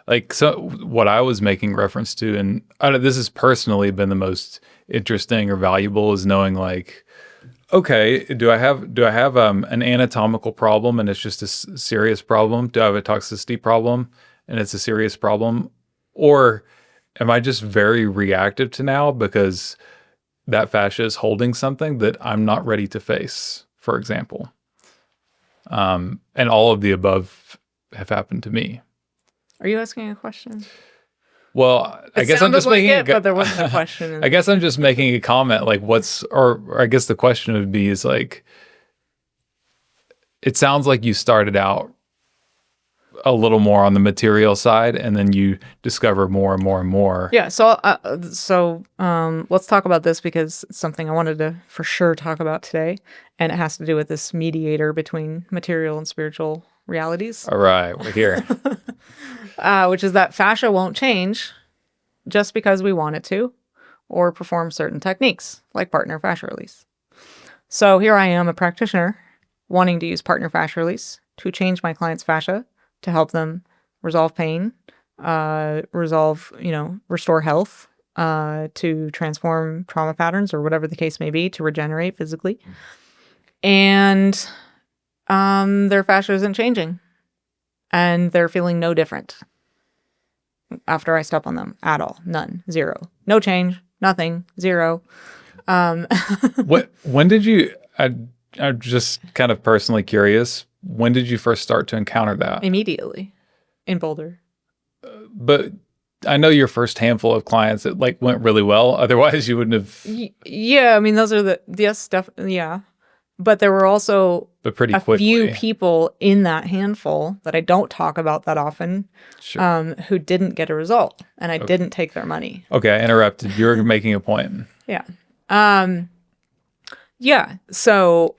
like, so what I was making reference to, and this has personally been the most interesting or valuable, is knowing like, okay, do I have an anatomical problem and it's just a serious problem? Do I have a toxicity problem and it's a serious problem? Or am I just very reactive to now because that fascia is holding something that I'm not ready to face, for example? And all of the above have happened to me. Are you asking a question? Well, I guess I'm just making but there wasn't a question. I guess I'm just making a comment, like or I guess the question would be is like, it sounds like you started out a little more on the material side and then you discover more and more and more. Yeah. So let's talk about this because it's something I wanted to for sure talk about today. And it has to do with this mediator between material and spiritual realities. All right. We're here. Which is that fascia won't change just because we want it to, or perform certain techniques like partner fascia release. So here I am, a practitioner, wanting to use partner fascia release to change my client's fascia to help them resolve pain, restore health, to transform trauma patterns or whatever the case may be, to regenerate physically. And their fascia isn't changing. And they're feeling no different after I step on them at all. None. Zero. No change. Nothing. Zero. When did you, I'm just kind of personally curious, when did you first start to encounter that? Immediately in Boulder. But I know your first handful of clients that like went really well. Otherwise you wouldn't have. Yeah. I mean, those are yeah. But there were also few people in that handful that I don't talk about that often, who didn't get a result, and I didn't take their money. Okay, I interrupted. You were making a point. Yeah. Yeah. So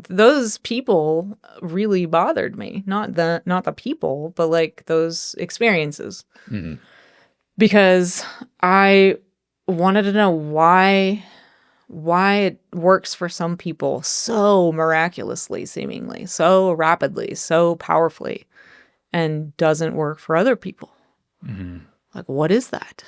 those people really bothered me. Not the people, but like those experiences. Mm-hmm. Because I wanted to know why it works for some people so miraculously, seemingly, so rapidly, so powerfully, and doesn't work for other people. Mm-hmm. Like, what is that?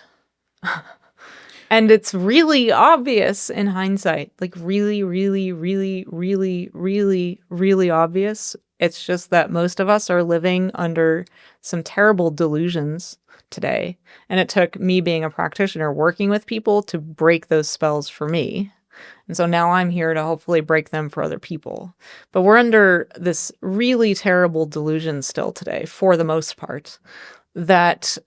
And it's really obvious in hindsight, like really, really, really, really, really, really obvious. It's just that most of us are living under some terrible delusions today. And it took me being a practitioner working with people to break those spells for me. And so now I'm here to hopefully break them for other people. But we're under this really terrible delusion still today, for the most part, that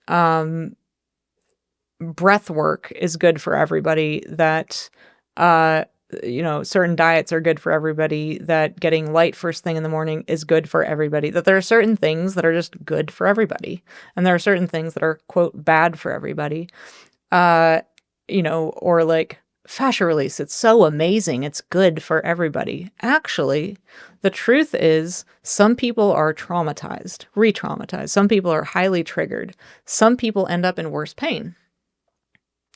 breath work is good for everybody, that certain diets are good for everybody, that getting light first thing in the morning is good for everybody, that there are certain things that are just good for everybody, and there are certain things that are, quote, bad for everybody. Or like fascia release, it's so amazing, it's good for everybody. Actually, the truth is some people are traumatized, re-traumatized. Some people are highly triggered. Some people end up in worse pain.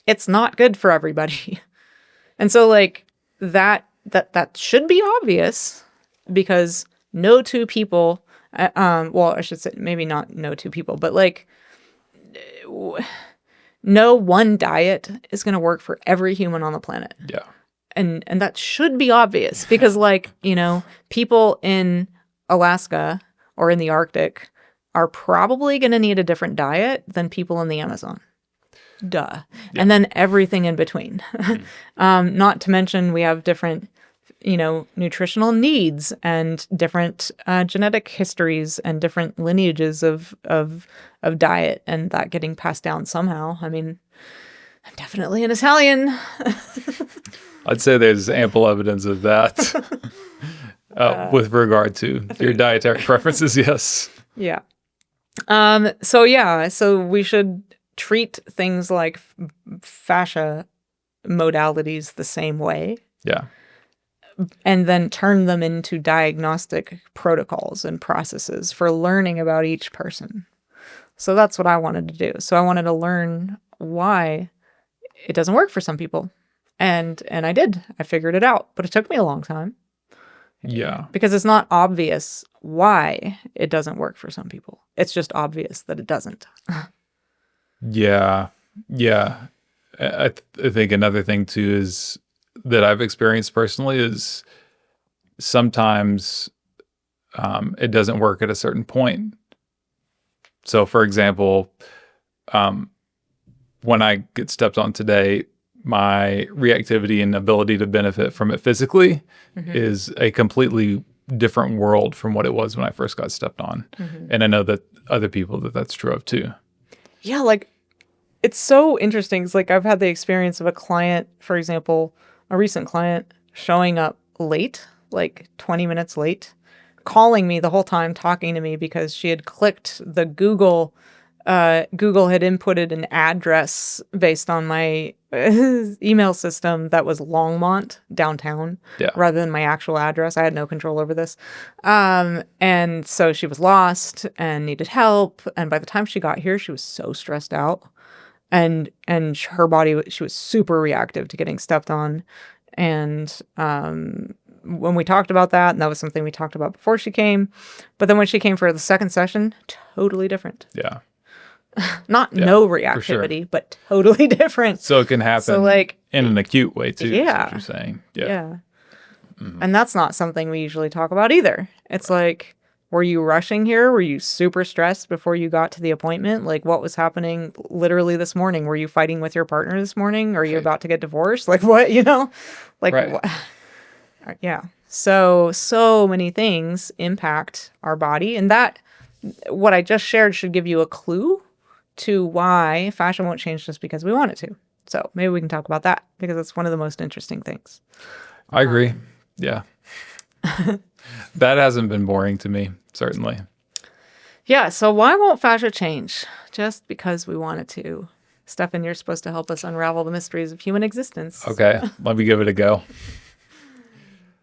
It's not good for everybody. And so like that should be obvious, because no two people, I should say maybe not no two people, but like no one diet is going to work for every human on the planet. Yeah. And that should be obvious, because like, people in Alaska or in the Arctic are probably going to need a different diet than people in the Amazon. Duh. Yeah. And then everything in between. Not to mention we have different, nutritional needs and different genetic histories and different lineages of diet, and that getting passed down somehow. I mean, I'm definitely an Italian. I'd say there's ample evidence of that with regard to your dietary preferences. Yes. Yeah. So we should treat things like fascia modalities the same way. Yeah. And then turn them into diagnostic protocols and processes for learning about each person. So that's what I wanted to do. So I wanted to learn why it doesn't work for some people. And I did. I figured it out, but it took me a long time. Yeah. Because it's not obvious why it doesn't work for some people. It's just obvious that it doesn't. Yeah. I think another thing too is that I've experienced personally is sometimes it doesn't work at a certain point. So for example, when I get stepped on today, my reactivity and ability to benefit from it physically is a completely different world from what it was when I first got stepped on. And I know that other people that's true of too. Yeah, like it's so interesting. It's like I've had the experience of a client, for example, a recent client showing up late, like 20 minutes late, calling me the whole time, talking to me because she had clicked the Google had inputted an address based on my email system that was Longmont downtown rather than my actual address. I had no control over this. And so she was lost and needed help. And by the time she got here, she was so stressed out. And her body, she was super reactive to getting stepped on. And when we talked about that, and that was something we talked about before she came. But then when she came for the second session, totally different. Yeah. Not no reactivity, sure, but totally different. So it can happen in an acute way too. Yeah. Is what you're saying. Yeah. Mm-hmm. And that's not something we usually talk about either. It's like, were you rushing here? Were you super stressed before you got to the appointment? Like what was happening literally this morning? Were you fighting with your partner this morning? Are you about to get divorced? Like what, Like, yeah. So many things impact our body. And that, what I just shared should give you a clue to why fascia won't change just because we want it to. So maybe we can talk about that because it's one of the most interesting things. I agree. Yeah. That hasn't been boring to me, certainly. Yeah. So why won't fascia change? Just because we want it to. Stefan, you're supposed to help us unravel the mysteries of human existence. Okay. Let me give it a go.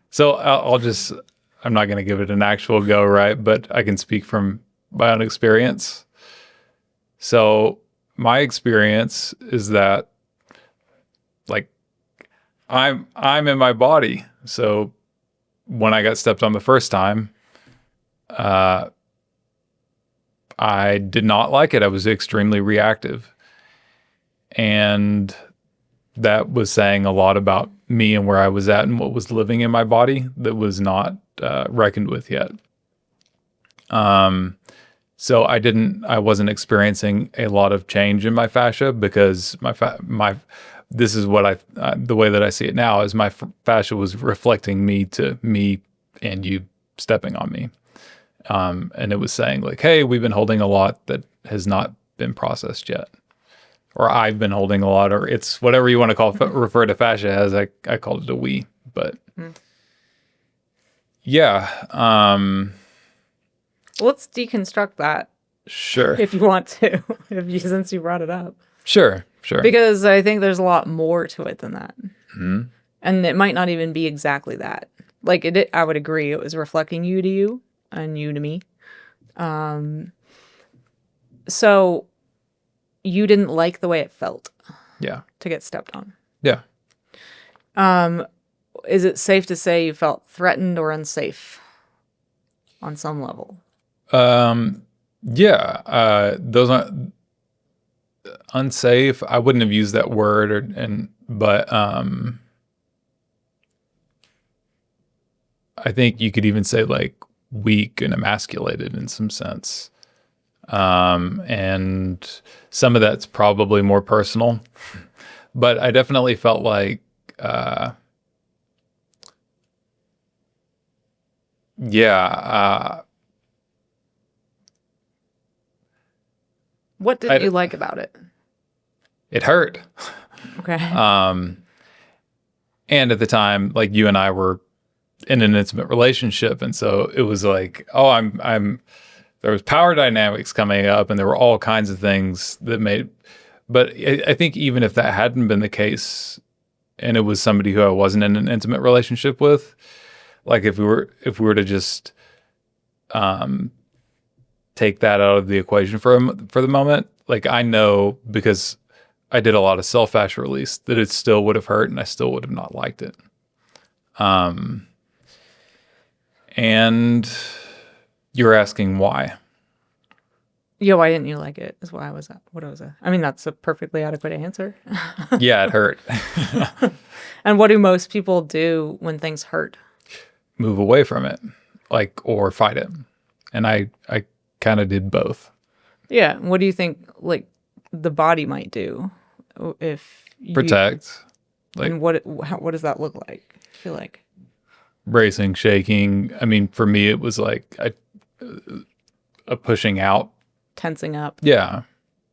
So I'm not going to give it an actual go, right? But I can speak from my own experience. So my experience is that like I'm in my body. So when I got stepped on the first time, I did not like it. I was extremely reactive. And that was saying a lot about me and where I was at and what was living in my body that was not reckoned with yet. So I wasn't experiencing a lot of change in my fascia because this is what the way that I see it now is my fascia was reflecting me to me and you stepping on me. And it was saying like, hey, we've been holding a lot that has not been processed yet. Or I've been holding a lot, or it's whatever you want to refer to fascia as. I called it a we, but yeah. Let's deconstruct that. Sure. If you want to, since you brought it up. Sure. Because I think there's a lot more to it than that. Mm-hmm. And it might not even be exactly that. Like I would agree. It was reflecting you to you and you to me. So you didn't like the way it felt. Yeah. To get stepped on. Yeah. Is it safe to say you felt threatened or unsafe on some level? Yeah. Those aren't unsafe. I wouldn't have used that word but I think you could even say like weak and emasculated in some sense. And some of that's probably more personal, but I definitely felt like, what did you like about it? It hurt. Okay. And at the time, like you and I were in an intimate relationship. And so it was like, there was power dynamics coming up and there were all kinds of things that but I think even if that hadn't been the case and it was somebody who I wasn't in an intimate relationship with, like if we were to just take that out of the equation for the moment, like I know because I did a lot of self-fascia release that it still would have hurt and I still would have not liked it. And you're asking why. Yeah, why didn't you like it? Is what I was. I mean, that's a perfectly adequate answer. Yeah, it hurt. And what do most people do when things hurt? Move away from it, or fight it. And I kind of did both. Yeah. What do you think, like, the body might do if you protect? And what does that look like? I feel like bracing, shaking. I mean, for me, it was like a pushing out. Tensing up. Yeah.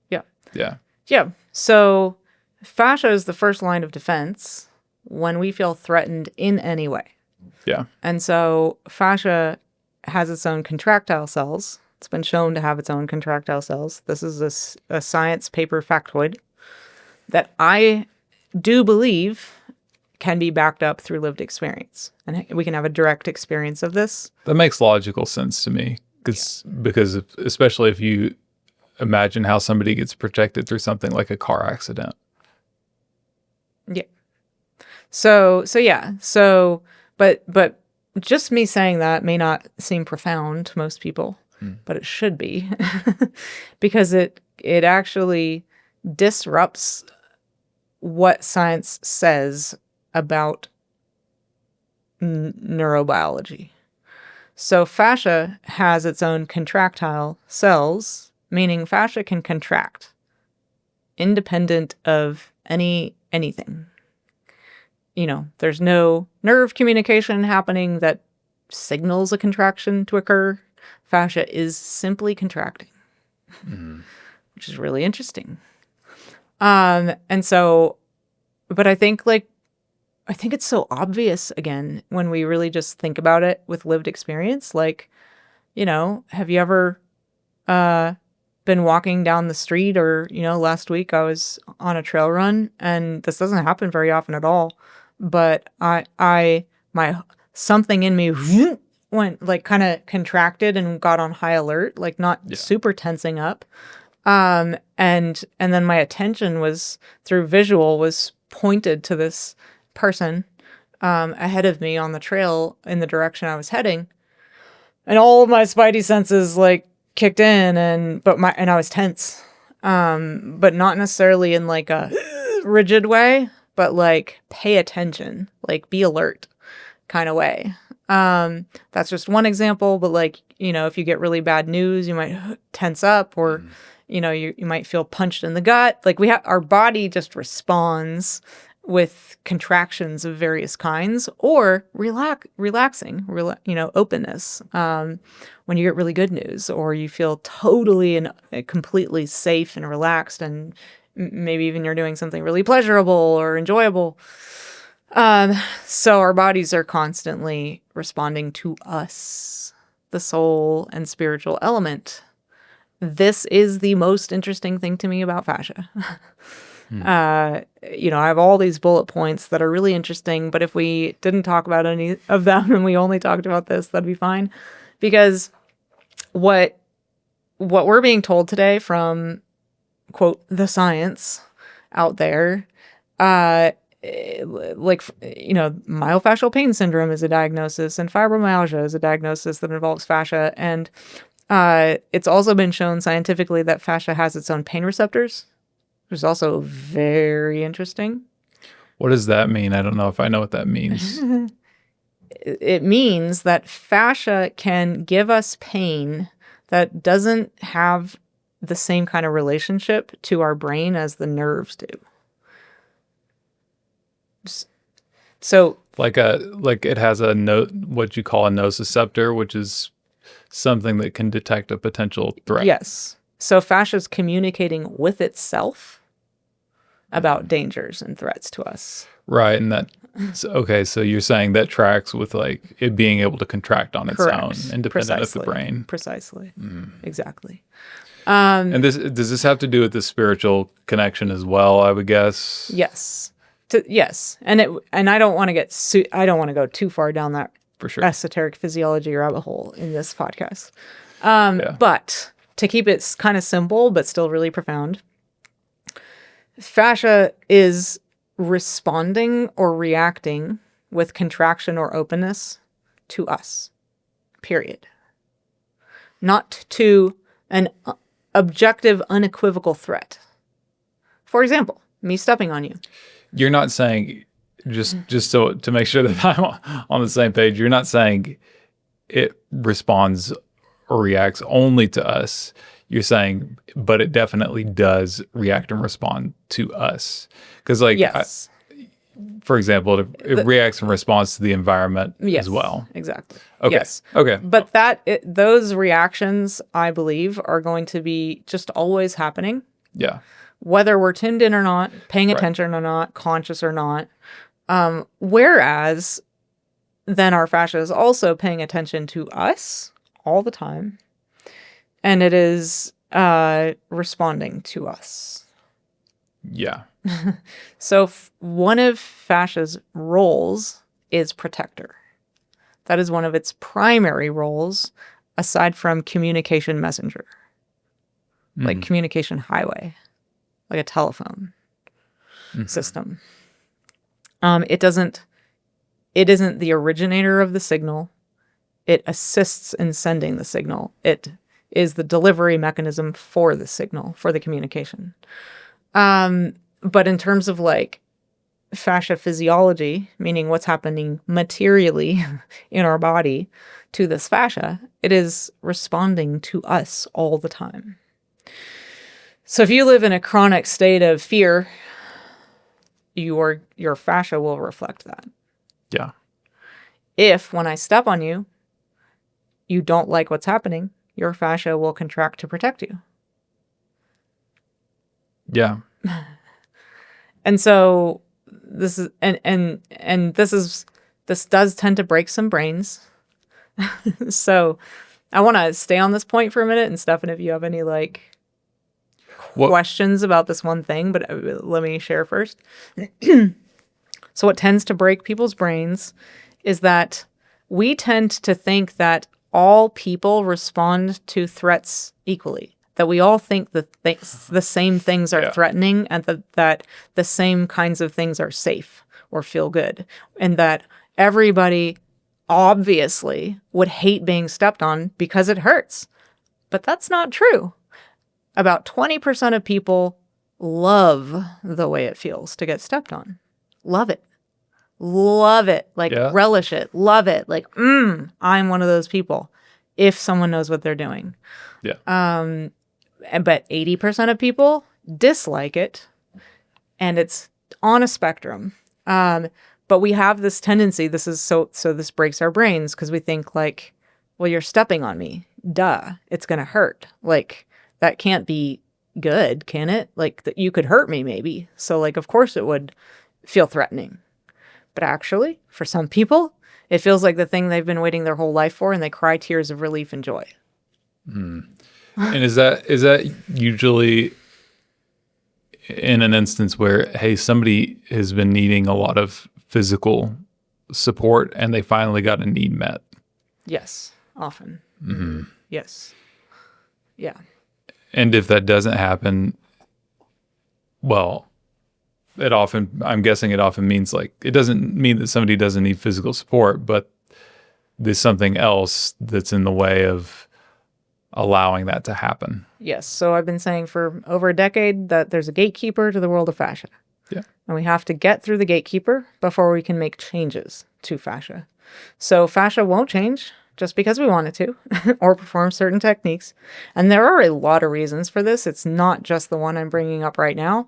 Yeah. Yeah. Yeah. So fascia is the first line of defense when we feel threatened in any way. Yeah. And so fascia has its own contractile cells. It's been shown to have its own contractile cells. This is a science paper factoid that I do believe can be backed up through lived experience. And we can have a direct experience of this. That makes logical sense to me. Because especially if you imagine how somebody gets protected through something like a car accident. Yeah. But just me saying that may not seem profound to most people, but it should be because it actually disrupts what science says about neurobiology. So fascia has its own contractile cells, meaning fascia can contract independent of anything. You know, there's no nerve communication happening that signals a contraction to occur. Fascia is simply contracting, which is really interesting. And so, but I think it's so obvious again when we really just think about it with lived experience. Like, you know, have you ever been walking down the street or, you know, last week I was on a trail run and this doesn't happen very often at all. But something in me went like kind of contracted and got on high alert, like not super tensing up. And then my attention was through visual was pointed to this person ahead of me on the trail in the direction I was heading, and all of my spidey senses like kicked in, and I was tense, but not necessarily in like a rigid way, but like pay attention, like be alert kind of way. That's just one example, but like, if you get really bad news, you might tense up, or, you might feel punched in the gut. Like our body just responds with contractions of various kinds, or relaxing, openness. When you get really good news, or you feel totally and completely safe and relaxed, and maybe even you're doing something really pleasurable or enjoyable. So our bodies are constantly responding to us, the soul and spiritual element. This is the most interesting thing to me about fascia. I have all these bullet points that are really interesting, but if we didn't talk about any of them and we only talked about this, that'd be fine. Because what we're being told today from, quote, the science out there, myofascial pain syndrome is a diagnosis, and fibromyalgia is a diagnosis that involves fascia. And it's also been shown scientifically that fascia has its own pain receptors, which is also very interesting. What does that mean? I don't know if I know what that means. It means that fascia can give us pain that doesn't have the same kind of relationship to our brain as the nerves do. So like it has what you call a nociceptor, which is something that can detect a potential threat. Yes. So fascia is communicating with itself about dangers and threats to us. Right. And okay. So you're saying that tracks with like it being able to contract on its own, independent of the brain. Precisely. Exactly. And does this have to do with the spiritual connection as well, I would guess? Yes. Yes. And I don't want to I don't want to go too far down that for sure esoteric physiology rabbit hole in this podcast. But to keep it kind of simple, but still really profound, fascia is responding or reacting with contraction or openness to us, period. Not to an objective, unequivocal threat. For example, me stepping on you. You're not saying, just so to make sure that I'm on the same page, you're not saying it responds or reacts only to us. You're saying, but it definitely does react and respond to us. Because yes. For example, it reacts in response to the environment as well. Exactly. Okay. Yes. Okay. But those reactions, I believe, are going to be just always happening. Yeah. Whether we're tuned in or not, paying attention or not, conscious or not. Whereas then our fascia is also paying attention to us all the time. And it is responding to us. Yeah. So one of fascia's roles is protector. That is one of its primary roles, aside from communication messenger, like communication highway, like a telephone system. It isn't the originator of the signal. It assists in sending the signal. It is the delivery mechanism for the signal, for the communication. But in terms of like fascia physiology, meaning what's happening materially in our body to this fascia, it is responding to us all the time. So if you live in a chronic state of fear, your fascia will reflect that. Yeah. If when I step on you, you don't like what's happening, your fascia will contract to protect you. Yeah. And so this is this does tend to break some brains. So I want to stay on this point for a minute, and Stefan, if you have any questions about this one thing, but let me share first. So what tends to break people's brains is that we tend to think that all people respond to threats equally, that we all think that the same things are threatening, and that the same kinds of things are safe or feel good, and that everybody obviously would hate being stepped on because it hurts. But that's not true. About 20% of people love the way it feels to get stepped on. love it. Love it. Like, Yeah. relish it. Love it. Like, I'm one of those people if someone knows what they're doing. Yeah. But 80% of people dislike it, and it's on a spectrum. But we have this tendency, this is so this breaks our brains because we think like, well, you're stepping on me. Duh. It's going to hurt. Like, that can't be good, can it? Like, that you could hurt me maybe. So like, of course it would feel threatening. But actually, for some people, it feels like the thing they've been waiting their whole life for, and they cry tears of relief and joy. And is that usually in an instance where, hey, somebody has been needing a lot of physical support and they finally got a need met? Yes, often. Yes. Yeah. And if that doesn't happen, well, I'm guessing it often means like, it doesn't mean that somebody doesn't need physical support, but there's something else that's in the way of allowing that to happen. Yes. So I've been saying for over a decade that there's a gatekeeper to the world of fascia. Yeah. And we have to get through the gatekeeper before we can make changes to fascia. So fascia won't change just because we want it to or perform certain techniques. And there are a lot of reasons for this. It's not just the one I'm bringing up right now,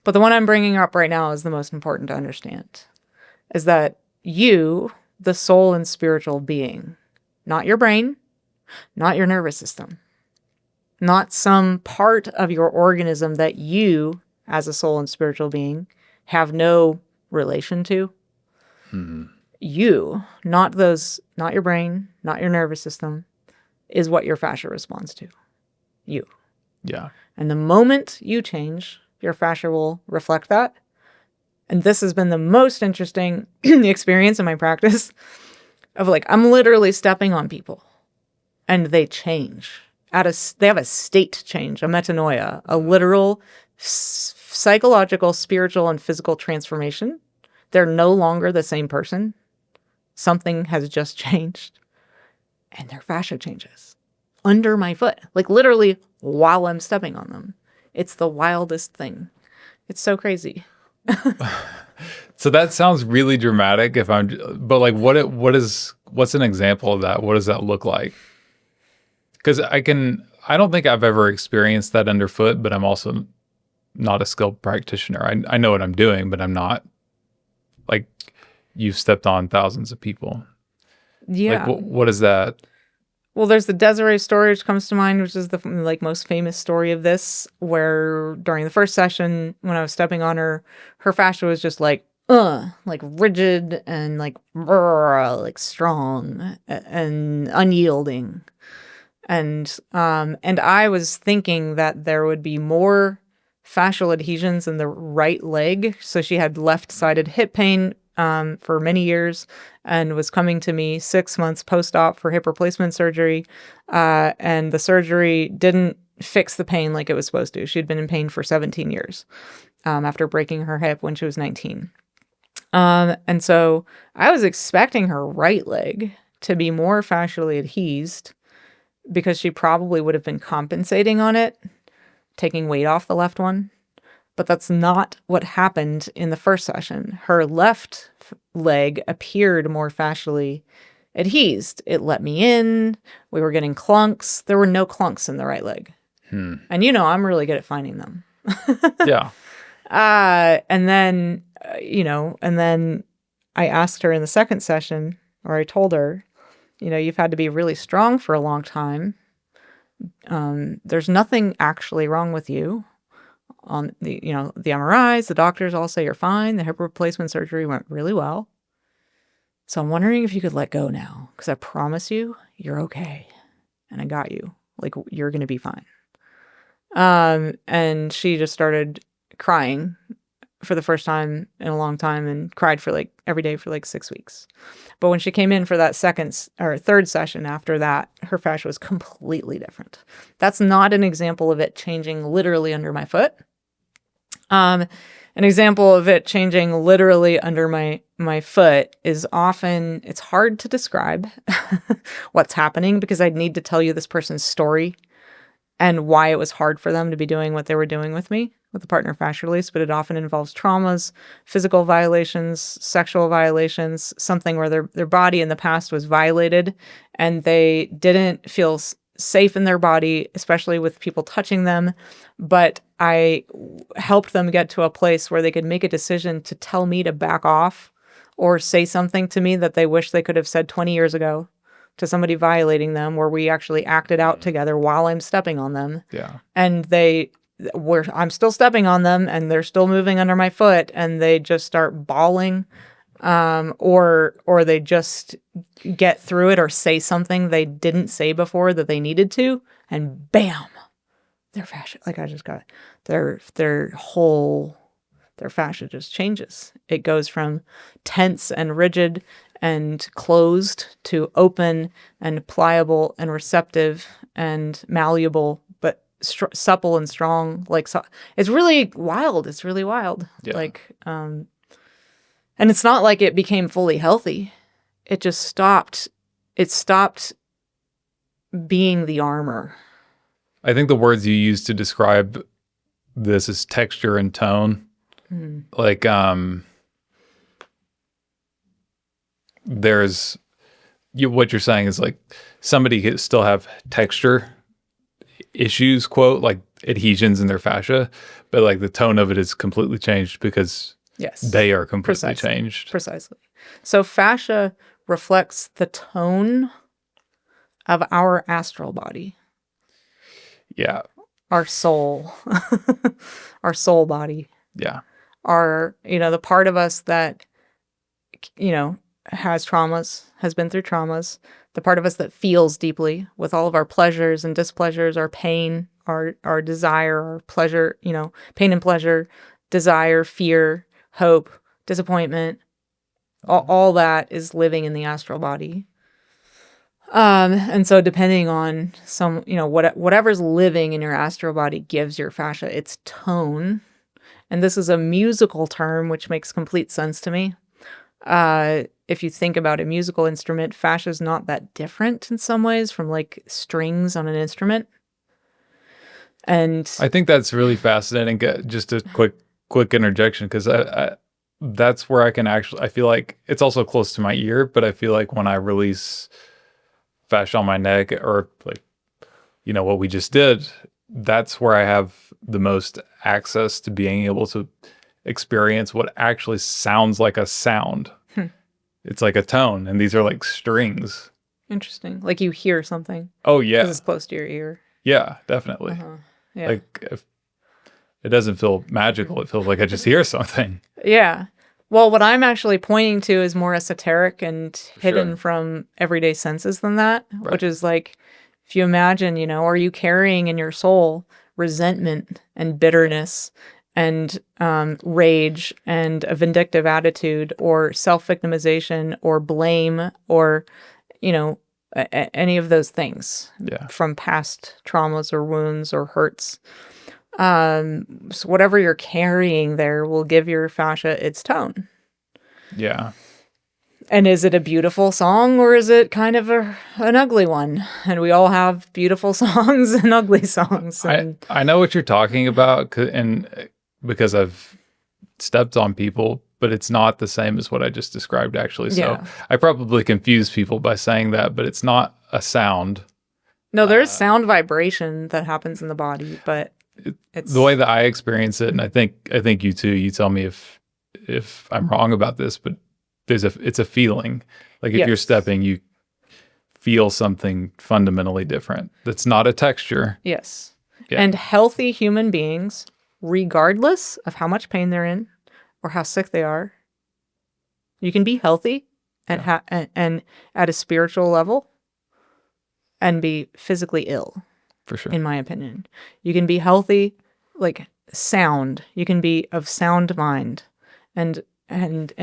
but the one I'm bringing up right now is the most important to understand, is that you, the soul and spiritual being, not your brain, not your nervous system, not some part of your organism that you, as a soul and spiritual being, have no relation to. You, not your brain, not your nervous system, is what your fascia responds to. You. Yeah. And the moment you change, your fascia will reflect that. And this has been the most interesting experience in my practice of like, I'm literally stepping on people and they change. They have a state change, a metanoia, a literal psychological, spiritual, and physical transformation. They're no longer the same person. Something has just changed. And their fascia changes under my foot, like literally while I'm stepping on them. It's the wildest thing. It's so crazy. So that sounds really dramatic but like what's an example of that? What does that look like? Because I don't think I've ever experienced that underfoot, but I'm also not a skilled practitioner. I know what I'm doing, but I'm not like, you've stepped on thousands of people. Yeah. Like what is that? Well, there's the Desiree story, which comes to mind, which is the like most famous story of this, where during the first session, when I was stepping on her, her fascia was just like rigid and like strong and unyielding. And I was thinking that there would be more fascial adhesions in the right leg. So she had left-sided hip pain for many years and was coming to me 6 months post-op for hip replacement surgery. And the surgery didn't fix the pain like it was supposed to. She'd been in pain for 17 years after breaking her hip when she was 19. And so I was expecting her right leg to be more fascially adhesed because she probably would have been compensating on it, taking weight off the left one. But that's not what happened in the first session. Her left leg appeared more fascially adhesed. It let me in. We were getting clunks. There were no clunks in the right leg. And I'm really good at finding them. Yeah. And then I asked her in the second session, or I told her, you've had to be really strong for a long time. There's nothing actually wrong with you. On the MRIs, the doctors all say you're fine. The hip replacement surgery went really well. So I'm wondering if you could let go now, because I promise you, you're okay. And I got you. Like, you're going to be fine. And she just started crying for the first time in a long time and cried for like every day for like 6 weeks. But when she came in for that third session after that, her fascia was completely different. That's not an example of it changing literally under my foot. An example of it changing literally under my foot is often, it's hard to describe what's happening because I'd need to tell you this person's story and why it was hard for them to be doing what they were doing with me. with a partner fascia release, but it often involves traumas, physical violations, sexual violations, something where their body in the past was violated and they didn't feel safe in their body, especially with people touching them. But I helped them get to a place where they could make a decision to tell me to back off or say something to me that they wish they could have said 20 years ago to somebody violating them, where we actually acted out together while I'm stepping on them. Yeah. And I'm still stepping on them and they're still moving under my foot and they just start bawling, or they just get through it or say something they didn't say before that they needed to, and bam, their fascia, like I just got their fascia just changes. It goes from tense and rigid and closed to open and pliable and receptive and malleable, but supple and strong. It's really wild. It's really wild. Yeah. And it's not like it became fully healthy. It just stopped. It stopped being the armor. I think the words you use to describe this is texture and tone. Like, what you're saying is like somebody could still have texture issues, quote, like adhesions in their fascia, but like the tone of it is completely changed because they are completely changed. Precisely. So fascia reflects the tone of our astral body. Yeah. Our soul. Our soul body. Yeah. The part of us that, has traumas, has been through traumas, the part of us that feels deeply with all of our pleasures and displeasures, our pain, our desire, our pleasure, pain and pleasure, desire, fear, hope, disappointment, all that is living in the astral body. And so depending on whatever's living in your astral body gives your fascia its tone. And this is a musical term, which makes complete sense to me. If you think about a musical instrument, fascia is not that different in some ways from like strings on an instrument. And I think that's really fascinating. Just a quick interjection, because that's where I feel like it's also close to my ear, but I feel like when I release fascia on my neck, or like, what we just did, that's where I have the most access to being able to experience what actually sounds like a sound. It's like a tone, and these are like strings. Interesting. Like you hear something. Oh, yeah. Because it's close to your ear. Yeah, definitely. Yeah. Like, it doesn't feel magical. It feels like I just hear something. Yeah. Well, what I'm actually pointing to is more esoteric and hidden from everyday senses than that, which is like, if you imagine, are you carrying in your soul resentment and bitterness and rage and a vindictive attitude or self-victimization or blame or, any of those things from past traumas or wounds or hurts. So whatever you're carrying there will give your fascia its tone. Yeah. And is it a beautiful song or is it kind of an ugly one? And we all have beautiful songs and ugly songs. I know what you're talking about, and because I've stepped on people, but it's not the same as what I just described, actually. So I probably confuse people by saying that, but it's not a sound. No, there's sound vibration that happens in the body, but it's the way that I experience it, and I think you too. You tell me if I'm wrong about this, but it's a feeling. Like if you're stepping, you feel something fundamentally different. That's not a texture. Yes. Yeah. And healthy human beings, regardless of how much pain they're in or how sick they are, you can be healthy and and at a spiritual level and be physically ill. For sure. In my opinion. You can be healthy, like sound. You can be of sound mind and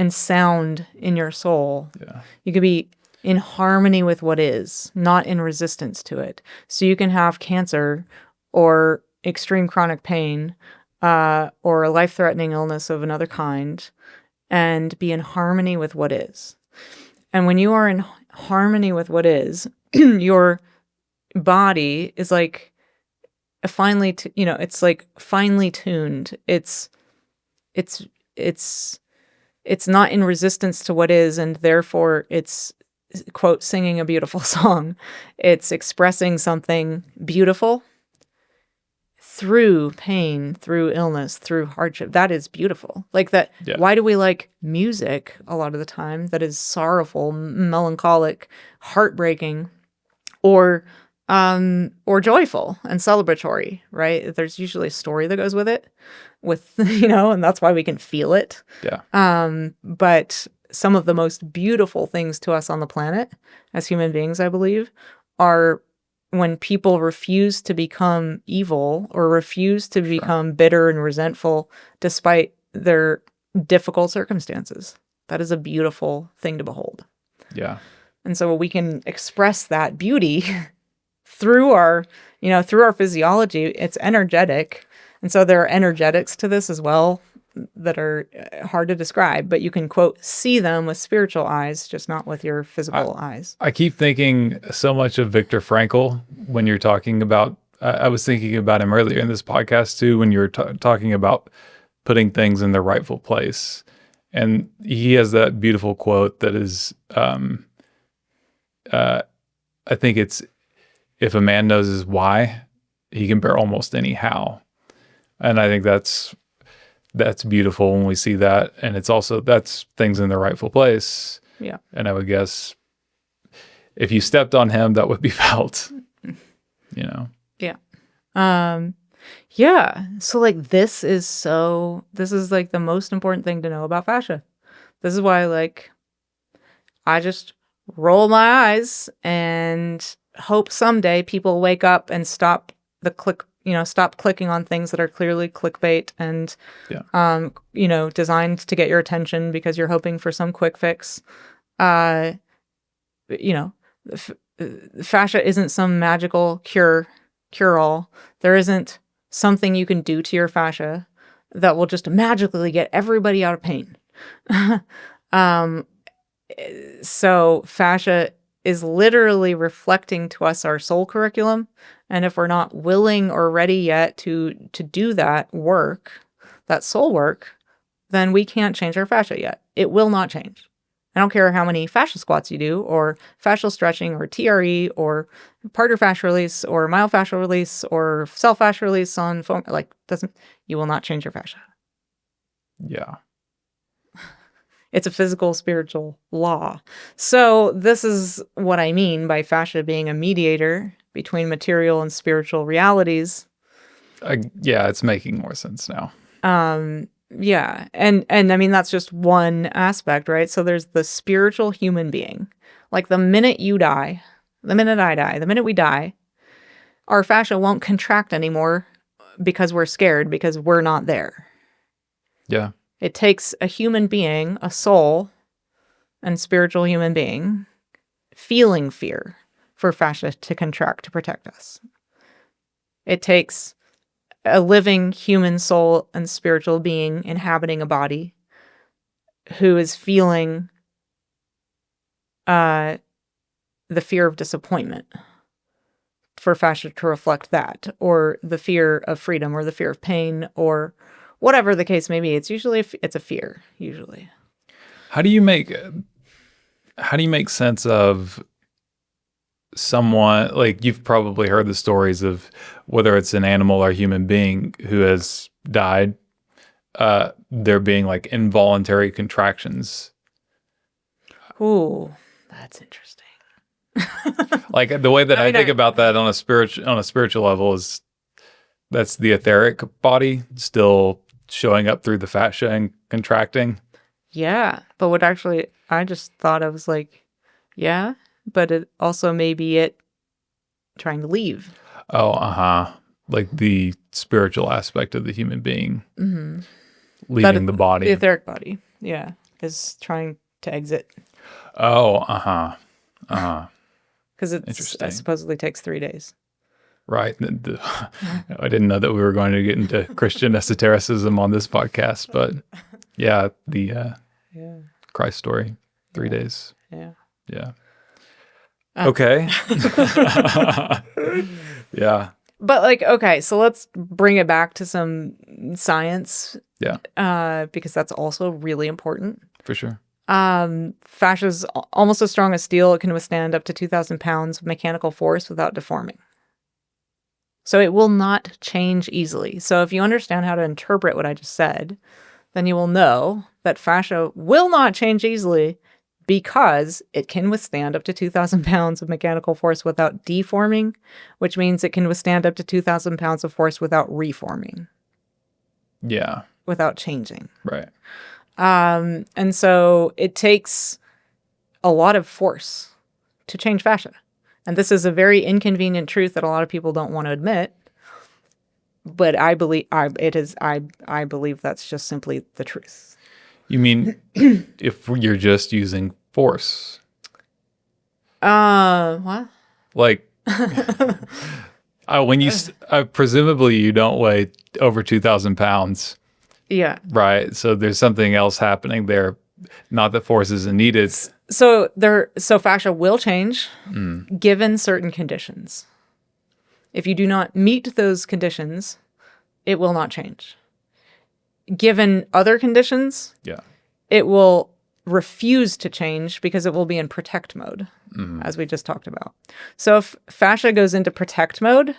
sound in your soul. Yeah. You can be in harmony with what is, not in resistance to it. So you can have cancer or extreme chronic pain or a life-threatening illness of another kind and be in harmony with what is. And when you are in harmony with what is, your body is like it's like finely tuned. It's not in resistance to what is, and therefore it's, quote, singing a beautiful song. It's expressing something beautiful through pain, through illness, through hardship. That is beautiful. Like that. Yeah. Why do we like music a lot of the time that is sorrowful, melancholic, heartbreaking, or joyful and celebratory, right? There's usually a story that goes with it, and that's why we can feel it. Yeah. But some of the most beautiful things to us on the planet as human beings, I believe, are when people refuse to become evil or refuse to become bitter and resentful despite their difficult circumstances. That is a beautiful thing to behold. Yeah. And so we can express that beauty through our physiology. It's energetic. And so there are energetics to this as well that are hard to describe, but you can, quote, see them with spiritual eyes, just not with your physical eyes. I keep thinking so much of Viktor Frankl when you're talking about, I was thinking about him earlier in this podcast too, when you're talking about putting things in their rightful place. And he has that beautiful quote that is, I think it's, if a man knows his why, he can bear almost any how. And I think that's beautiful when we see that. And it's also, that's things in the rightful place. Yeah. And I would guess if you stepped on him, that would be felt, Yeah. Yeah. So like, this is like the most important thing to know about fascia. This is why, like, I just roll my eyes and hope someday people wake up and stop clicking on things that are clearly clickbait and, designed to get your attention because you're hoping for some quick fix. Fascia isn't some magical cure-all. There isn't something you can do to your fascia that will just magically get everybody out of pain. So fascia is literally reflecting to us our soul curriculum. And if we're not willing or ready yet to do that work, that soul work, then we can't change our fascia yet. It will not change. I don't care how many fascia squats you do, or fascial stretching, or TRE, or parter fascia release, or myofascial release, or self fascia release on foam. You will not change your fascia. Yeah. It's a physical, spiritual law. So this is what I mean by fascia being a mediator between material and spiritual realities. It's making more sense now. Yeah. And I mean, that's just one aspect, right? So there's the spiritual human being. Like the minute you die, the minute I die, the minute we die, our fascia won't contract anymore because we're scared, because we're not there. Yeah. It takes a human being, a soul, and spiritual human being feeling fear for fascia to contract to protect us. It takes a living human soul and spiritual being inhabiting a body who is feeling the fear of disappointment for fascia to reflect that, or the fear of freedom, or the fear of pain, or whatever the case may be. It's usually it's a fear. Usually, how do you make sense of someone, like, you've probably heard the stories of whether it's an animal or human being who has died, there being like involuntary contractions? Ooh, that's interesting. Like the way that I think about that on a spiritual level is that's the etheric body still showing up through the fascia and contracting. Yeah, but what actually I just thought of was like, yeah, but it also may be it trying to leave. Oh, like the spiritual aspect of the human being leaving the body. The etheric body, yeah, is trying to exit. Oh, because it supposedly takes 3 days. Right. I didn't know that we were going to get into Christian esotericism on this podcast, but yeah, the Christ story, 3 days. Yeah. Yeah. Okay. Yeah. But like, okay, so let's bring it back to some science. Yeah. Because that's also really important. For sure. Fascia is almost as strong as steel. It can withstand up to 2,000 pounds of mechanical force without deforming. So it will not change easily. So if you understand how to interpret what I just said, then you will know that fascia will not change easily because it can withstand up to 2,000 pounds of mechanical force without deforming, which means it can withstand up to 2,000 pounds of force without reforming. Yeah. Without changing. Right. And so it takes a lot of force to change fascia. And this is a very inconvenient truth that a lot of people don't want to admit. But I believe I believe that's just simply the truth. You mean if you're just using force? What? Like, when you presumably you don't weigh over 2,000 pounds. Yeah. Right. So there's something else happening there. Not that force isn't needed. So fascia will change given certain conditions. If you do not meet those conditions, it will not change. Given other conditions, it will refuse to change because it will be in protect mode, as we just talked about. So if fascia goes into protect mode,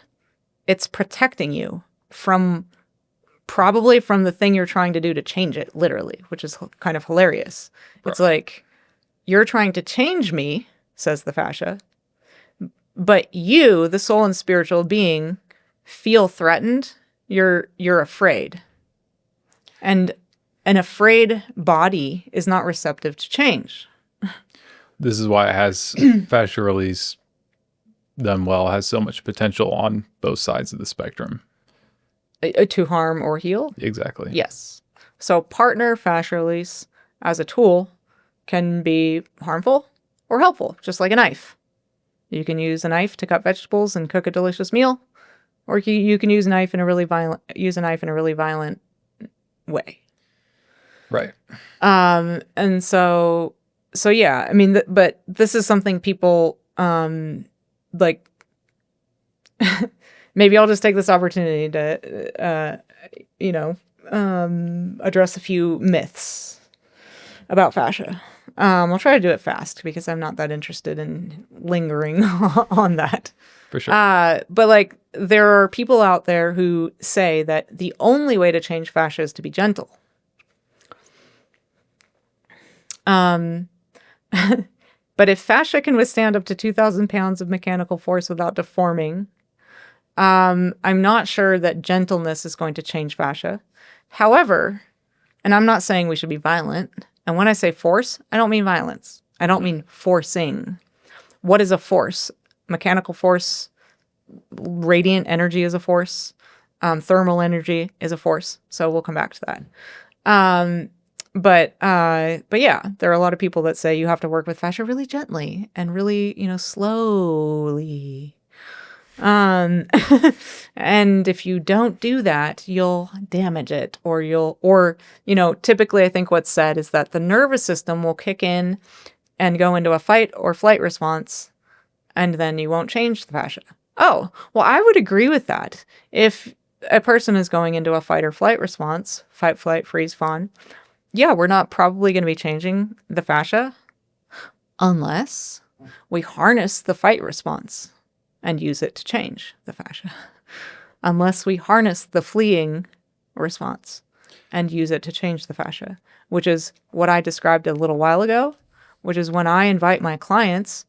it's protecting you probably from the thing you're trying to do to change it, literally, which is kind of hilarious. Right. It's like, you're trying to change me, says the fascia, but you, the soul and spiritual being, feel threatened. You're afraid. And an afraid body is not receptive to change. This is why it has fascia release done well, has so much potential on both sides of the spectrum. To harm or heal? Exactly. Yes. So partner fascia release as a tool can be harmful or helpful, just like a knife. You can use a knife to cut vegetables and cook a delicious meal, or you can use a knife in a really violent way. Right. And so yeah, I mean, but this is something people like. Maybe I'll just take this opportunity to, address a few myths about fascia. I'll try to do it fast because I'm not that interested in lingering on that. For sure. But like, there are people out there who say that the only way to change fascia is to be gentle. But if fascia can withstand up to 2,000 pounds of mechanical force without deforming, I'm not sure that gentleness is going to change fascia. However, and I'm not saying we should be violent. And when I say force, I don't mean violence. I don't mean forcing. What is a force? Mechanical force, radiant energy is a force. Thermal energy is a force. So we'll come back to that. But yeah, there are a lot of people that say you have to work with fascia really gently and really, slowly. And if you don't do that, you'll damage it, or typically I think what's said is that the nervous system will kick in and go into a fight or flight response, and then you won't change the fascia. Oh, well, I would agree with that. If a person is going into a fight or flight response, fight, flight, freeze, fawn, yeah, we're not probably going to be changing the fascia unless we harness the fight response and use it to change the fascia. Unless we harness the fleeing response and use it to change the fascia, which is what I described a little while ago, which is when I invite my clients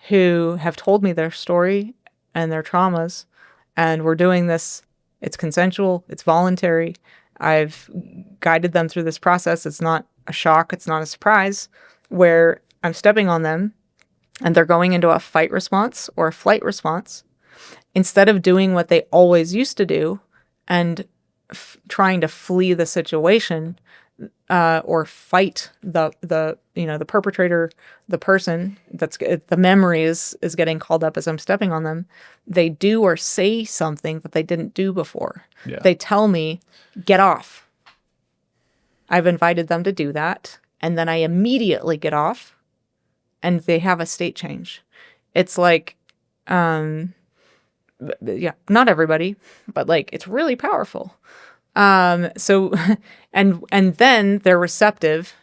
who have told me their story and their traumas, and we're doing this, it's consensual, it's voluntary, I've guided them through this process, it's not a shock, it's not a surprise, where I'm stepping on them and they're going into a fight response or a flight response, instead of doing what they always used to do and trying to flee the situation or fight the perpetrator, the person that's the memory is getting called up as I'm stepping on them. They do or say something that they didn't do before. Yeah. They tell me, get off. I've invited them to do that, and then I immediately get off. And they have a state change. It's like Yeah, not everybody, but like it's really powerful. So and then they're receptive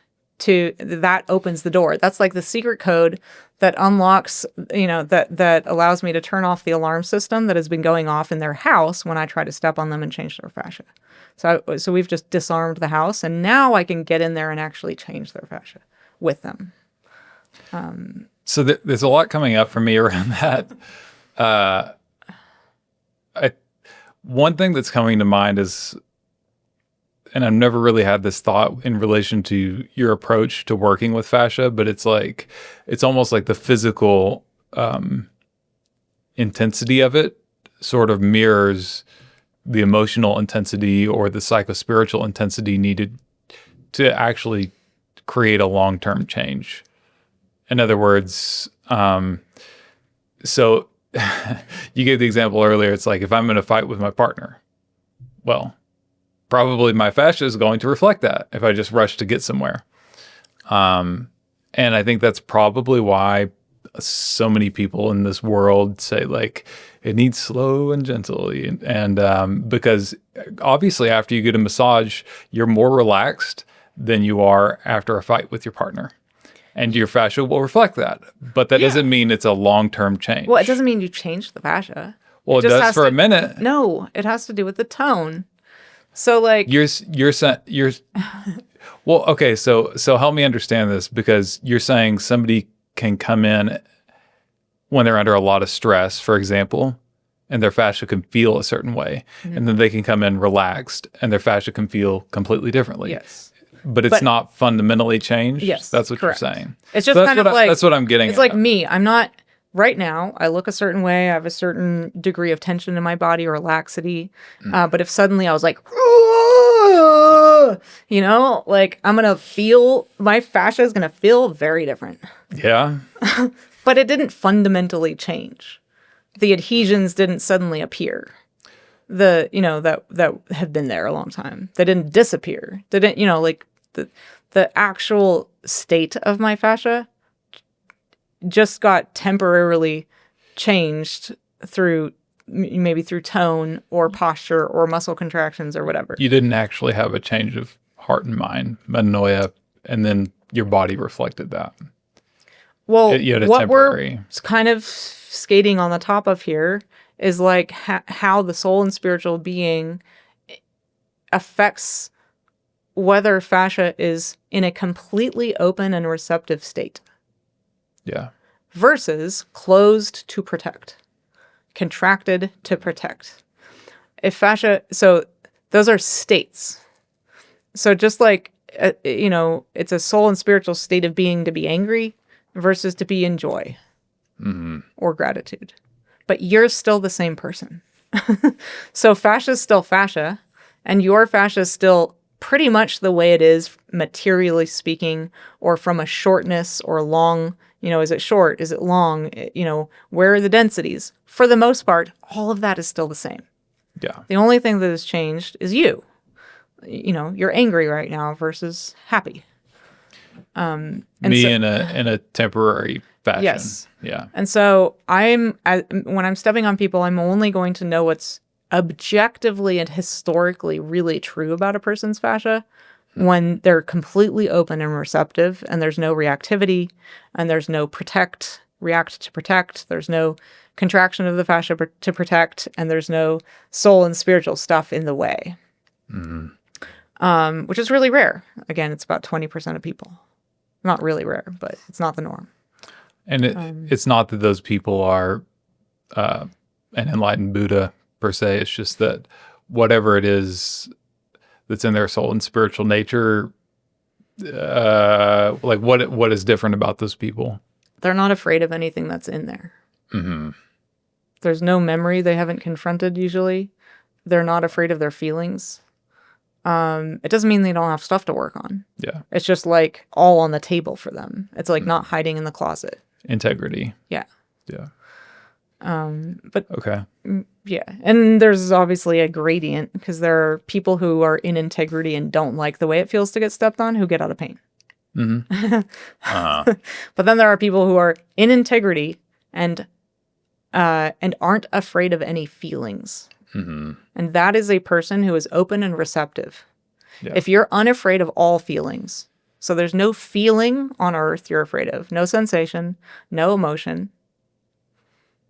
to that, opens the door. That's like the secret code that unlocks, that allows me to turn off the alarm system that has been going off in their house when I try to step on them and change their fascia. So we've just disarmed the house, and now I can get in there and actually change their fascia with them. So there's a lot coming up for me around that. One thing that's coming to mind is, and I've never really had this thought in relation to your approach to working with fascia, but it's almost like the physical intensity of it sort of mirrors the emotional intensity or the psychospiritual intensity needed to actually create a long-term change. In other words, so you gave the example earlier. It's like if I'm in a fight with my partner, well, probably my fascia is going to reflect that if I just rush to get somewhere. And I think that's probably why so many people in this world say like it needs slow and gentle. And because obviously after you get a massage, you're more relaxed than you are after a fight with your partner. And your fascia will reflect that. But that doesn't mean it's a long-term change. Well, it doesn't mean you change the fascia. Well, it does for a minute. No, it has to do with the tone. So like you're well, okay, so help me understand this, because you're saying somebody can come in when they're under a lot of stress, for example, and their fascia can feel a certain way, and then they can come in relaxed and their fascia can feel completely differently. Yes. But it's not fundamentally changed. Yes. That's what correct. You're saying. It's just that's what I'm getting It's at. like me. I'm not right now. I look a certain way. I have a certain degree of tension in my body or laxity. But if suddenly I was like, like I'm going to feel, my fascia is going to feel very different. Yeah. But it didn't fundamentally change. The adhesions didn't suddenly appear. That have been there a long time. They didn't disappear. They didn't, like the actual state of my fascia just got temporarily changed through maybe through tone or posture or muscle contractions or whatever. You didn't actually have a change of heart and mind, metanoia, and then your body reflected that. Well, what we're kind of skating on the top of here is like how the soul and spiritual being affects whether fascia is in a completely open and receptive state. Yeah. Versus closed to protect, contracted to protect. If fascia, so those are states. So just like, it's a soul and spiritual state of being to be angry versus to be in joy or gratitude. But you're still the same person. So fascia is still fascia, and your fascia is still pretty much the way it is, materially speaking, or from a shortness or long, is it short? Is it long? Where are the densities? For the most part, all of that is still the same. Yeah. The only thing that has changed is you. You're angry right now versus happy. In a temporary fashion. Yes. Yeah. And so when I'm stepping on people, I'm only going to know what's objectively and historically really true about a person's fascia when they're completely open and receptive, and there's no reactivity, and there's no react to protect, there's no contraction of the fascia to protect, and there's no soul and spiritual stuff in the way. Which is really rare. Again, it's about 20% of people. Not really rare, but it's not the norm. And it's not that those people are an enlightened Buddha per se. It's just that whatever it is that's in their soul and spiritual nature, like what is different about those people? They're not afraid of anything that's in there. Mm-hmm. There's no memory they haven't confronted usually. They're not afraid of their feelings. It doesn't mean they don't have stuff to work on. Yeah. It's just like all on the table for them. It's like not hiding in the closet. Integrity. Yeah. Yeah. But okay. Yeah. And there's obviously a gradient because there are people who are in integrity and don't like the way it feels to get stepped on who get out of pain. Mm-hmm. But then there are people who are in integrity and and aren't afraid of any feelings. And that is a person who is open and receptive. Yeah. If you're unafraid of all feelings, so there's no feeling on earth you're afraid of, no sensation, no emotion,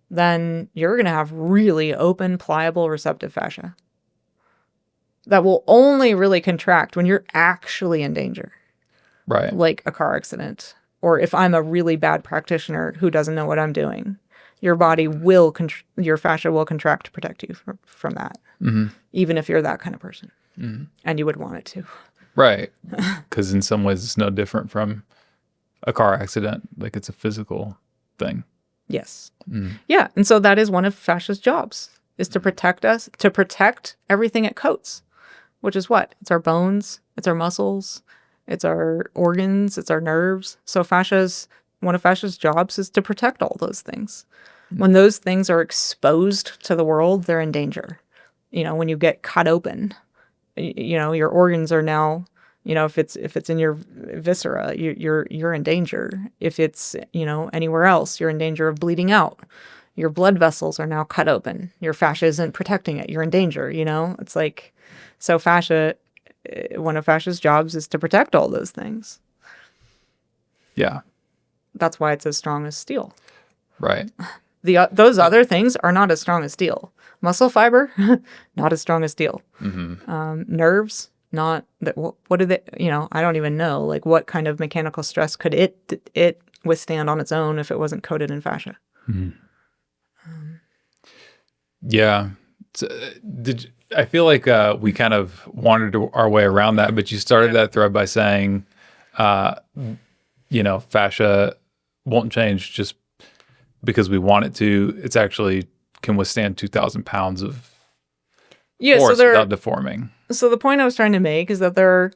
then you're going to have really open, pliable, receptive fascia that will only really contract when you're actually in danger. Right. Like a car accident, or if I'm a really bad practitioner who doesn't know what I'm doing, your body will, your fascia will contract to protect you from that, even if you're that kind of person, and you would want it to. Right. Because in some ways it's no different from a car accident. Like it's a physical thing. Yes. Yeah. And so that is one of fascia's jobs, is to protect us, to protect everything it coats, which is what? It's our bones, it's our muscles, it's our organs, it's our nerves. So one of fascia's jobs is to protect all those things. When those things are exposed to the world, they're in danger. When you get cut open, your organs are now, if it's in your viscera, you're in danger. If it's, anywhere else, you're in danger of bleeding out. Your blood vessels are now cut open. Your fascia isn't protecting it. You're in danger, It's like, so fascia, one of fascia's jobs is to protect all those things. Yeah. That's why it's as strong as steel. Right. Those other things are not as strong as steel. Muscle fiber, not as strong as steel. Nerves, not that. What do they? I don't even know. Like, what kind of mechanical stress could it withstand on its own if it wasn't coated in fascia? Yeah. So, I feel like we kind of wandered our way around that, but you started that thread by saying, fascia won't change just because we want it to. It's actually can withstand 2,000 pounds of force without deforming. So the point I was trying to make is that there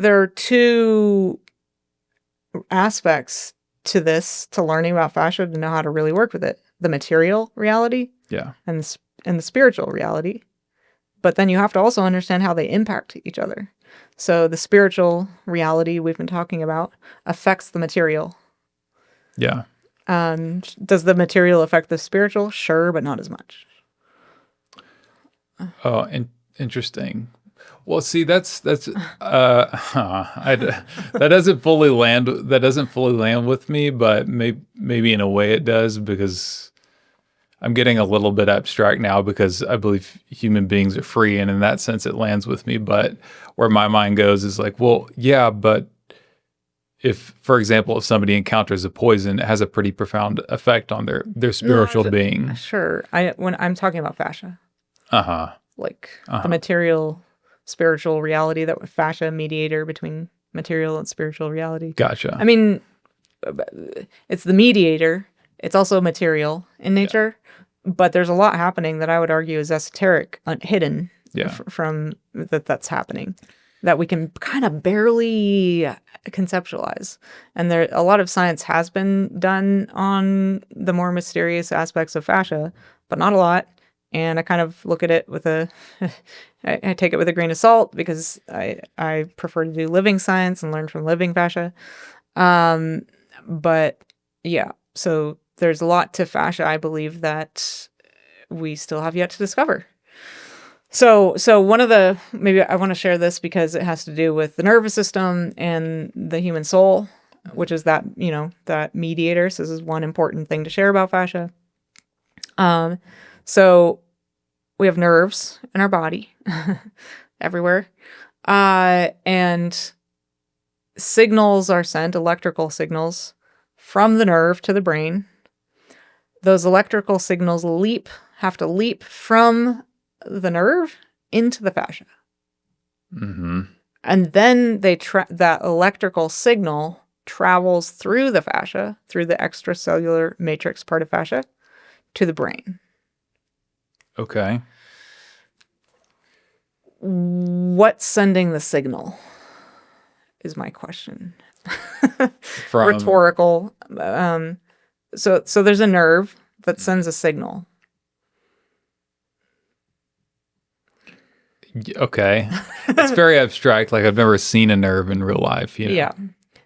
are two aspects to learning about fascia to know how to really work with it: the material reality, and the spiritual reality. But then you have to also understand how they impact each other. So the spiritual reality we've been talking about affects the material. Yeah. Does the material affect the spiritual? Sure, but not as much. Oh, interesting. Well, see, that doesn't fully land. That doesn't fully land with me, but maybe in a way it does, because I'm getting a little bit abstract now because I believe human beings are free, and in that sense it lands with me. But where my mind goes is like, well, yeah, but if, for example, if somebody encounters a poison, it has a pretty profound effect on their spiritual being. Sure. When I'm talking about fascia. Like the material, spiritual reality, that fascia mediator between material and spiritual reality. Gotcha. I mean, it's the mediator. It's also material in nature, but there's a lot happening that I would argue is esoteric, hidden from that's happening, that we can kind of barely conceptualize. And a lot of science has been done on the more mysterious aspects of fascia, but not a lot. And I kind of look at it with I take it with a grain of salt, because I prefer to do living science and learn from living fascia. But yeah, so there's a lot to fascia, I believe, that we still have yet to discover. So one of maybe I want to share this because it has to do with the nervous system and the human soul, which is that mediator. So this is one important thing to share about fascia. So we have nerves in our body everywhere. And signals are sent, electrical signals, from the nerve to the brain. Those electrical signals have to leap from the nerve into the fascia. And then that electrical signal travels through the fascia, through the extracellular matrix part of fascia, to the brain. Okay. What's sending the signal is my question. Rhetorical. So there's a nerve that sends a signal. Okay. It's very abstract. Like, I've never seen a nerve in real life. Yeah.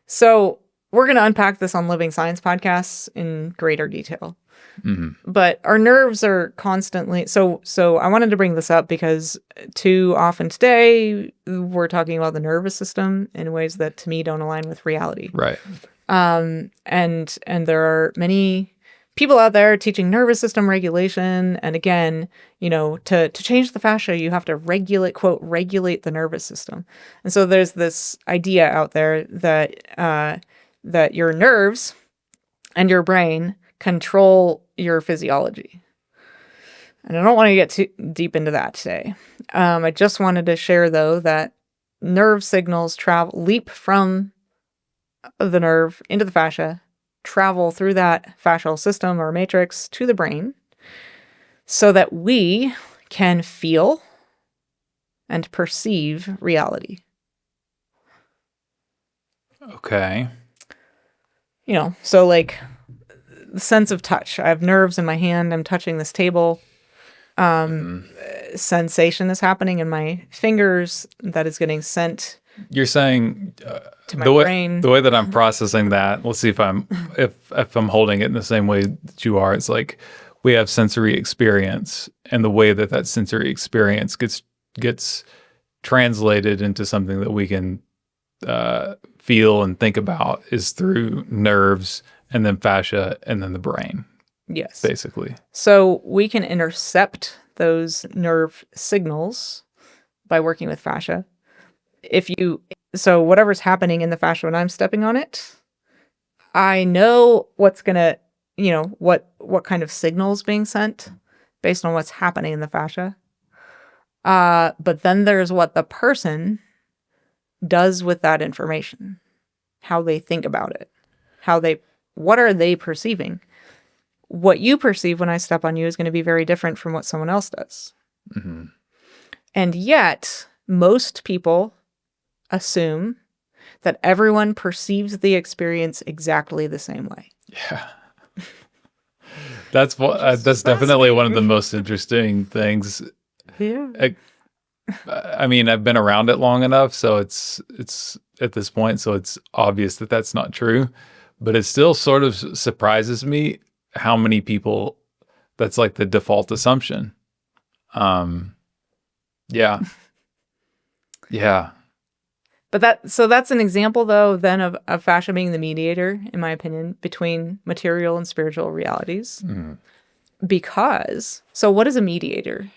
So we're going to unpack this on Living Science podcasts in greater detail. Mm-hmm. But our nerves are constantly so I wanted to bring this up because too often today we're talking about the nervous system in ways that to me don't align with reality. Right. And there are many people out there teaching nervous system regulation, and again, to change the fascia you have to regulate the nervous system. And so there's this idea out there that your nerves and your brain control your physiology. And I don't want to get too deep into that today. I just wanted to share, though, that nerve signals leap from the nerve into the fascia, travel through that fascial system or matrix to the brain so that we can feel and perceive reality. Okay. So like the sense of touch. I have nerves in my hand. I'm touching this table. Sensation is happening in my fingers that is getting sent. You're saying to my brain. The way that I'm processing that. Let's see if I'm holding it in the same way that you are. It's like we have sensory experience, and the way that sensory experience gets translated into something that we can feel and think about is through nerves, and then fascia, and then the brain. Yes. Basically. So we can intercept those nerve signals by working with fascia. So whatever's happening in the fascia when I'm stepping on it, I know what's gonna, what kind of signals being sent based on what's happening in the fascia. But then there's what the person does with that information, how they think about it, what are they perceiving? What you perceive when I step on you is going to be very different from what someone else does. Mm-hmm. And yet, most people assume that everyone perceives the experience exactly the same way. Yeah. That's definitely one of the most interesting things. Yeah. I mean, I've been around it long enough, so it's at this point, so it's obvious that that's not true. But it still sort of surprises me how many people that's like the default assumption. Yeah. Yeah. But that's an example, though, then of fascia being the mediator, in my opinion, between material and spiritual realities. Mm. Because, so what is a mediator?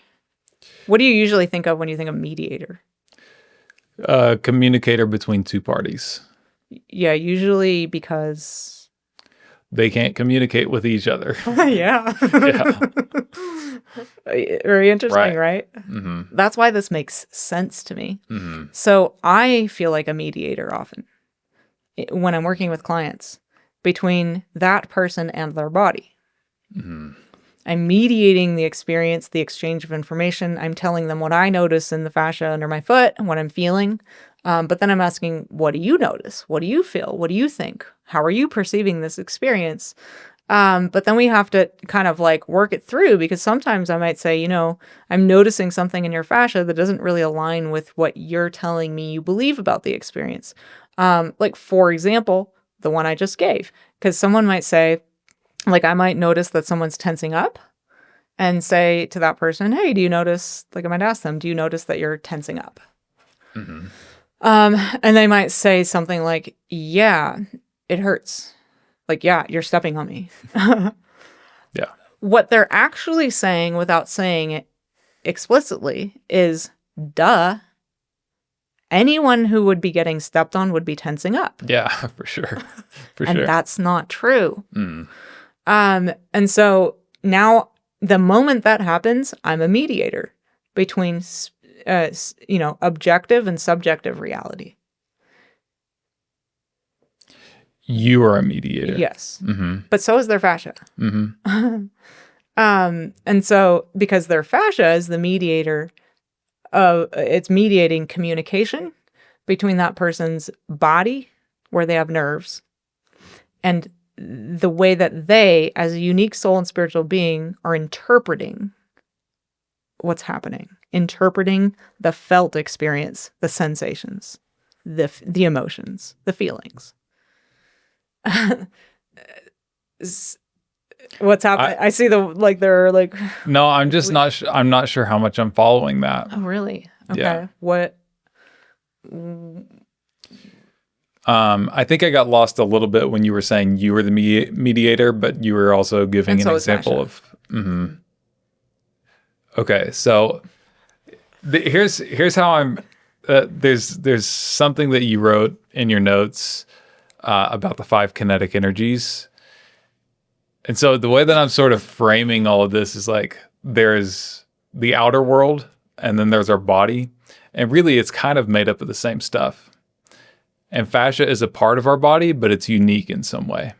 What do you usually think of when you think of mediator? Communicator between two parties. Yeah, usually because they can't communicate with each other. Yeah. Yeah. Very interesting, right? Mm-hmm. That's why this makes sense to me. Mm-hmm. So I feel like a mediator often when I'm working with clients between that person and their body. Mm-hmm. I'm mediating the experience, the exchange of information. I'm telling them what I notice in the fascia under my foot and what I'm feeling. But then I'm asking, what do you notice? What do you feel? What do you think? How are you perceiving this experience? But then we have to kind of like work it through, because sometimes I might say, I'm noticing something in your fascia that doesn't really align with what you're telling me you believe about the experience. Like, for example, the one I just gave, because someone might say, like, I might notice that someone's tensing up and say to that person, hey, do you notice, like I might ask them, do you notice that you're tensing up? Mm-hmm. And they might say something like, yeah, it hurts. Like, yeah, you're stepping on me. Yeah. What they're actually saying without saying it explicitly is, duh, anyone who would be getting stepped on would be tensing up. Yeah, for sure. And that's not true. Mm. And so now the moment that happens, I'm a mediator between, objective and subjective reality. You are a mediator. Yes. Mm-hmm. But so is their fascia. Mm-hmm. And so because their fascia is the mediator, it's mediating communication between that person's body, where they have nerves, and the way that they, as a unique soul and spiritual being, are interpreting what's happening, interpreting the felt experience, the sensations, the emotions, the feelings. What's happening? I see they're like. No, I'm just not. I'm not sure how much I'm following that. Oh, really? Okay. Yeah. What? I think I got lost a little bit when you were saying you were the mediator, but you were also giving an example of. Mm-hmm. Okay, so here's how I'm. There's something that you wrote in your notes about the 5 kinetic energies, and so the way that I'm sort of framing all of this is like there's the outer world, and then there's our body, and really it's kind of made up of the same stuff. And fascia is a part of our body, but it's unique in some way.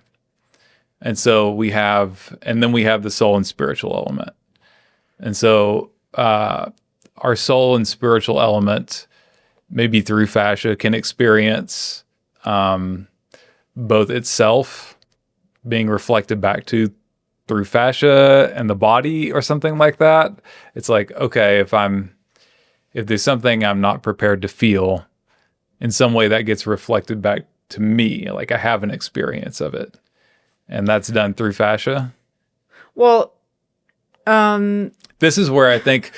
And so then we have the soul and spiritual element. And so our soul and spiritual element, maybe through fascia, can experience both itself being reflected back to through fascia and the body or something like that. It's like, okay, if there's something I'm not prepared to feel, in some way that gets reflected back to me, like I have an experience of it. And that's done through fascia. Well, this is where like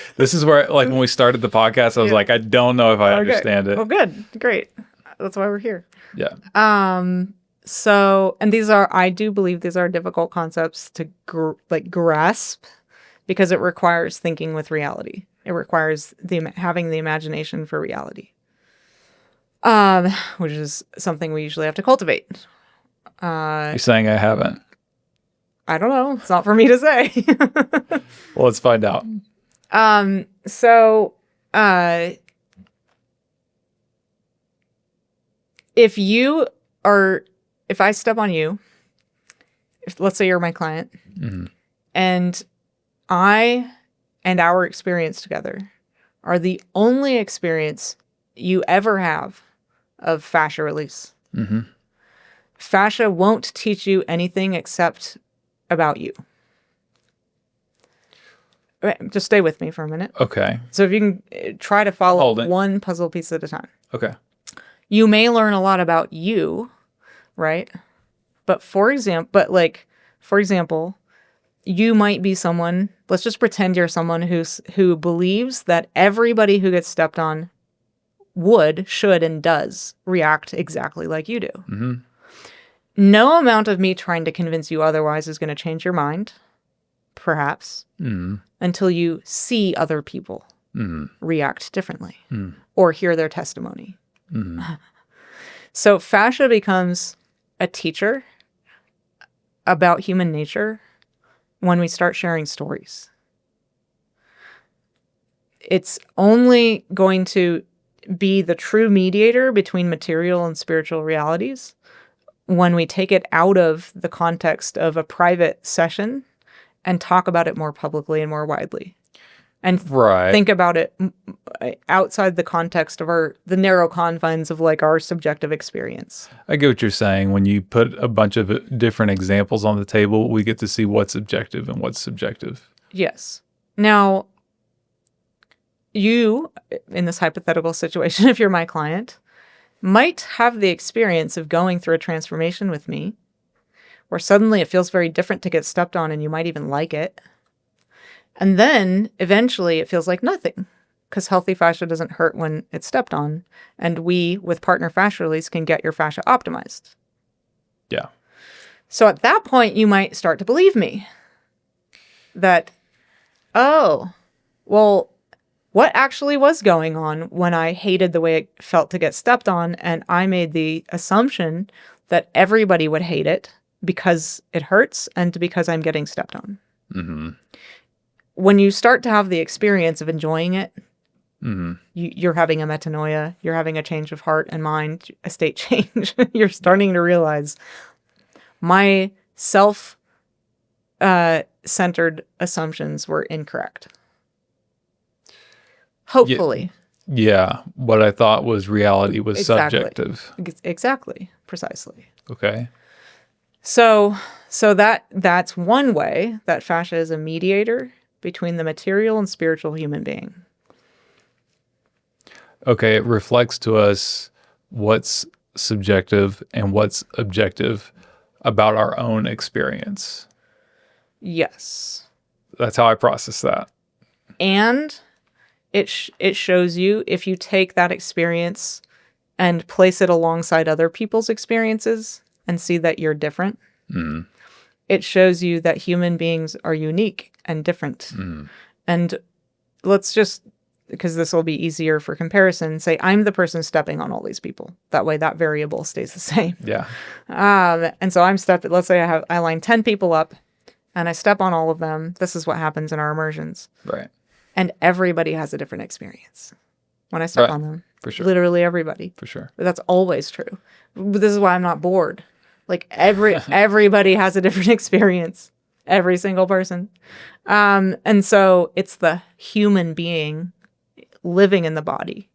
when we started the podcast, I was like, I don't know if I understand it. Well, good. Great. That's why we're here. Yeah. So, and I do believe these are difficult concepts to grasp because it requires thinking with reality. It requires having the imagination for reality. Which is something we usually have to cultivate. You're saying I haven't? I don't know. It's not for me to say. Well, let's find out. So, if I step on you, let's say you're my client, mm-hmm. and I and our experience together are the only experience you ever have of fascia release. Mm-hmm. Fascia won't teach you anything except about you. Okay, just stay with me for a minute. Okay. So if you can try to follow one puzzle piece at a time. Okay. You may learn a lot about you, right? But for example, you might be someone, let's just pretend you're someone who believes that everybody who gets stepped on should, and does react exactly like you do. Mm-hmm. No amount of me trying to convince you otherwise is going to change your mind, perhaps, until you see other people react differently or hear their testimony. So fascia becomes a teacher about human nature when we start sharing stories. It's only going to be the true mediator between material and spiritual realities when we take it out of the context of a private session and talk about it more publicly and more widely. And think about it outside the context of the narrow confines of like our subjective experience. I get what you're saying. When you put a bunch of different examples on the table, we get to see what's objective and what's subjective. Yes. Now, you, in this hypothetical situation, if you're my client, might have the experience of going through a transformation with me where suddenly it feels very different to get stepped on and you might even like it. And then eventually it feels like nothing because healthy fascia doesn't hurt when it's stepped on. And we, with partner fascia release, can get your fascia optimized. Yeah. So at that point, you might start to believe me that, oh, well, what actually was going on when I hated the way it felt to get stepped on, and I made the assumption that everybody would hate it because it hurts and because I'm getting stepped on. Mm-hmm. When you start to have the experience of enjoying it, you're having a metanoia, you're having a change of heart and mind, a state change. You're starting to realize my self-centered assumptions were incorrect. Hopefully. Yeah. What I thought was reality was subjective. Exactly. Precisely. Okay. So that's one way that fascia is a mediator between the material and spiritual human being. Okay. It reflects to us what's subjective and what's objective. about our own experience. Yes. That's how I process that. And it shows you, if you take that experience and place it alongside other people's experiences and see that you're different, it shows you that human beings are unique and different. And let's just, because this will be easier for comparison, say I'm the person stepping on all these people. That way that variable stays the same. Yeah. And so let's say I line 10 people up and I step on all of them. This is what happens in our immersions. Right. And everybody has a different experience when I step on them. For sure. Literally everybody. For sure. But that's always true. This is why I'm not bored. Like everybody has a different experience. Every single person. And so it's the human being living in the body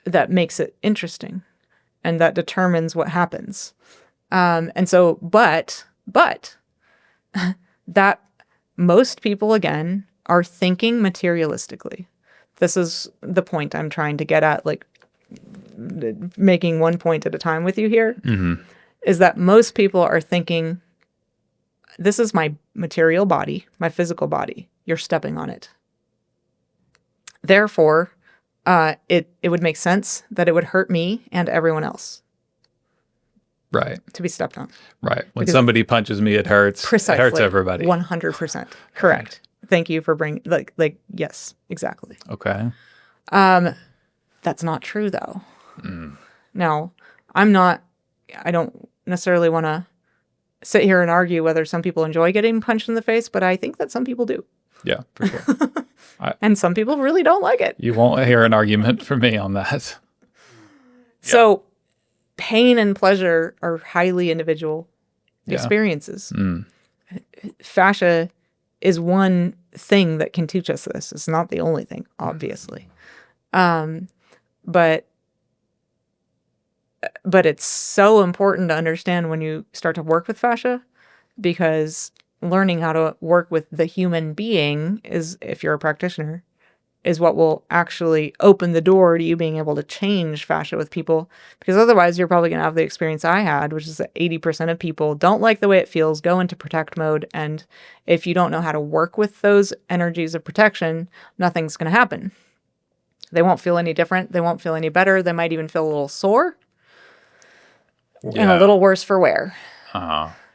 that makes it interesting and that determines what happens. And so, but that most people, again, are thinking materialistically. This is the point I'm trying to get at, like making one point at a time with you here, is that most people are thinking, this is my material body, my physical body. You're stepping on it. Therefore, it would make sense that it would hurt me and everyone else. Right. To be stepped on. Right. When somebody punches me, it hurts. Precisely. It hurts everybody. 100%. Correct. Thank you for bringing, like, yes, exactly. Okay. That's not true, though. Now, I don't necessarily want to sit here and argue whether some people enjoy getting punched in the face, but I think that some people do. Yeah, for sure. And some people really don't like it. You won't hear an argument from me on that. So pain and pleasure are highly individual experiences. Fascia is one thing that can teach us this. It's not the only thing, obviously. But it's so important to understand when you start to work with fascia, because learning how to work with the human being is, if you're a practitioner, is what will actually open the door to you being able to change fascia with people. Because otherwise you're probably going to have the experience I had, which is that 80% of people don't like the way it feels, go into protect mode. And if you don't know how to work with those energies of protection, nothing's going to happen. They won't feel any different. They won't feel any better. They might even feel a little sore and a little worse for wear.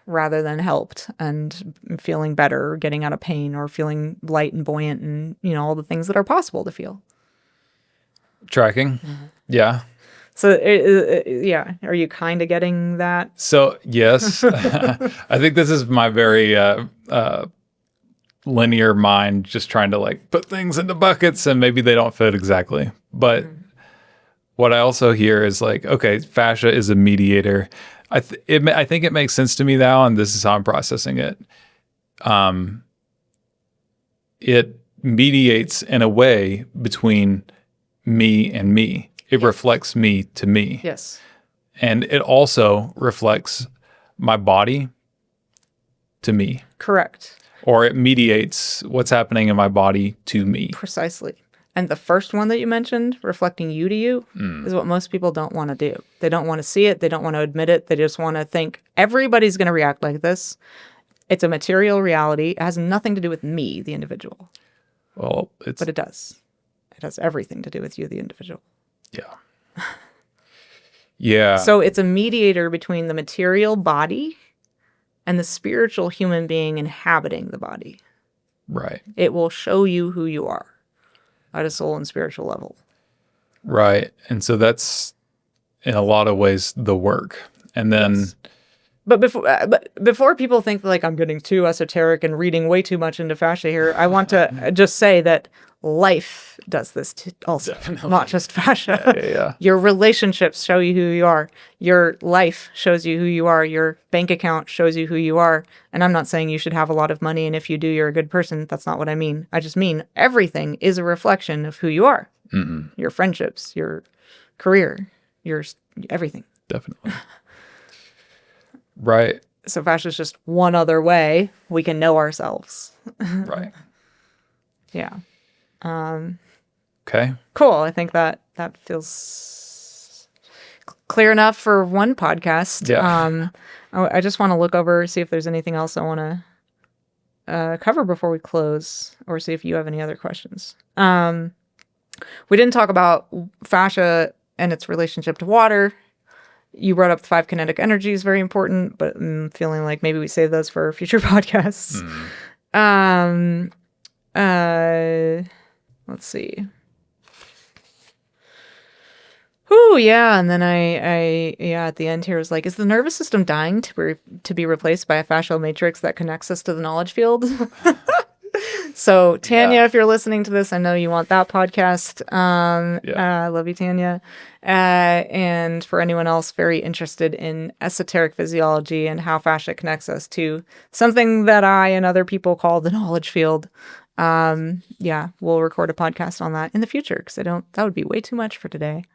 Rather than helped and feeling better, or getting out of pain, or feeling light and buoyant, and all the things that are possible to feel. Tracking. Yeah. So are you kind of getting that? So yes, I think this is my very linear mind, just trying to like put things into buckets, and maybe they don't fit exactly. But what I also hear is like, okay, fascia is a mediator. I think it makes sense to me now, and this is how I'm processing it. It mediates in a way between me and me. It reflects me to me. Yes. And it also reflects my body to me. Correct. Or it mediates what's happening in my body to me. Precisely. And the first one that you mentioned, reflecting you to you, is what most people don't want to do. They don't want to see it. They don't want to admit it. They just want to think everybody's going to react like this. It's a material reality. It has nothing to do with me, the individual. Well, but it does. It has everything to do with you, the individual. Yeah. Yeah. So it's a mediator between the material body and the spiritual human being inhabiting the body. Right. It will show you who you are at a soul and spiritual level. Right. And so that's in a lot of ways the work. And then yes. But before people think like I'm getting too esoteric and reading way too much into fascia here, I want to just say that life does this also, definitely. Not just fascia. Yeah. Your relationships show you who you are. Your life shows you who you are. Your bank account shows you who you are. And I'm not saying you should have a lot of money, and if you do, you're a good person. That's not what I mean. I just mean everything is a reflection of who you are. Your friendships, your career, your everything. Definitely. Right. So fascia is just one other way we can know ourselves. Right. Yeah. Okay. Cool. I think that feels clear enough for one podcast. Yeah. I just want to look over, see if there's anything else I want to cover before we close, or see if you have any other questions. We didn't talk about fascia and its relationship to water. You brought up the 5 kinetic energies, very important, but I'm feeling like maybe we save those for future podcasts. Let's see. Ooh, yeah. And then I at the end here was like, is the nervous system dying to be replaced by a fascial matrix that connects us to the knowledge field? So Tanya, if you're listening to this, I know you want that podcast. I love you, Tanya. And for anyone else very interested in esoteric physiology and how fascia connects us to something that I and other people call the knowledge field, we'll record a podcast on that in the future, because that would be way too much for today.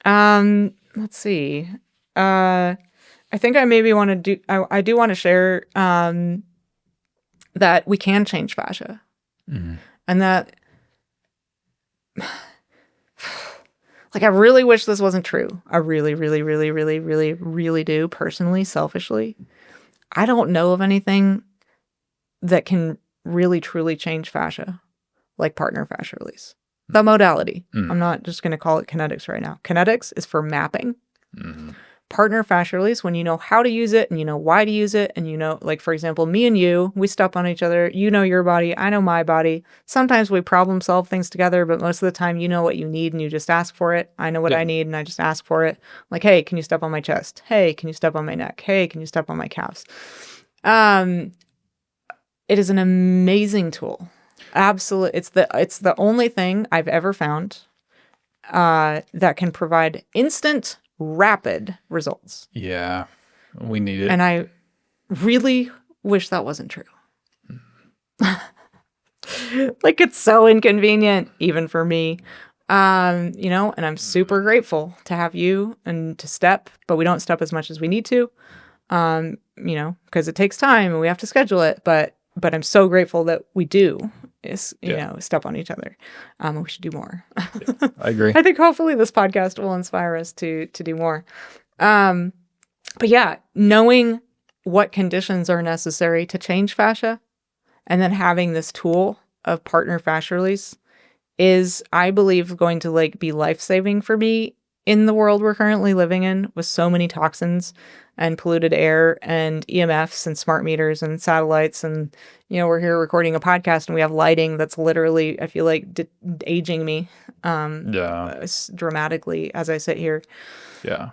Let's see. I think I maybe want to do. I do want to share that we can change fascia, and that, like, I really wish this wasn't true. I really, really, really, really, really, really do. Personally, selfishly, I don't know of anything that can really truly change fascia, like partner fascia release. The modality. I'm not just going to call it kinetics right now. Kinetix is for mapping. Partner fascia release, when you know how to use it and you know why to use it, and you know, like, for example, me and you, we step on each other. You know your body, I know my body. Sometimes we problem solve things together, but most of the time you know what you need and you just ask for it. I know what I need and I just ask for it. Like, hey, can you step on my chest? Hey, can you step on my neck? Hey, can you step on my calves? It is an amazing tool. Absolutely. It's the only thing I've ever found that can provide instant, rapid results. Yeah, we need it. And I really wish that wasn't true. Like, it's so inconvenient, even for me. And I'm super grateful to have you and to step, but we don't step as much as we need to, because it takes time and we have to schedule it. But I'm so grateful that we do step on each other. We should do more. I agree. I think hopefully this podcast will inspire us to do more. But yeah, knowing what conditions are necessary to change fascia, and then having this tool of partner fascia release is, I believe, going to be life-saving for me in the world we're currently living in, with so many toxins and polluted air and EMFs and smart meters and satellites. And, we're here recording a podcast and we have lighting that's literally, I feel like, aging me dramatically as I sit here. Yeah.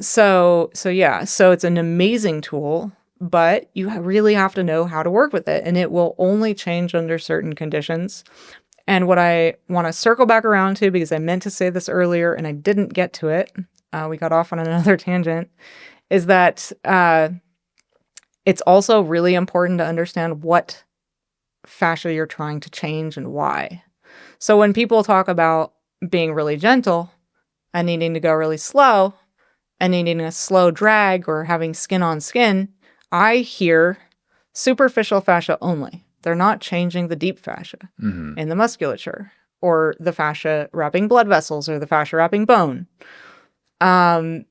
So it's an amazing tool, but you really have to know how to work with it, and it will only change under certain conditions. And what I want to circle back around to, because I meant to say this earlier and I didn't get to it, we got off on another tangent, is that it's also really important to understand what fascia you're trying to change and why. So when people talk about being really gentle and needing to go really slow and needing a slow drag or having skin on skin, I hear superficial fascia only. They're not changing the deep fascia in the musculature, or the fascia wrapping blood vessels, or the fascia wrapping bone. And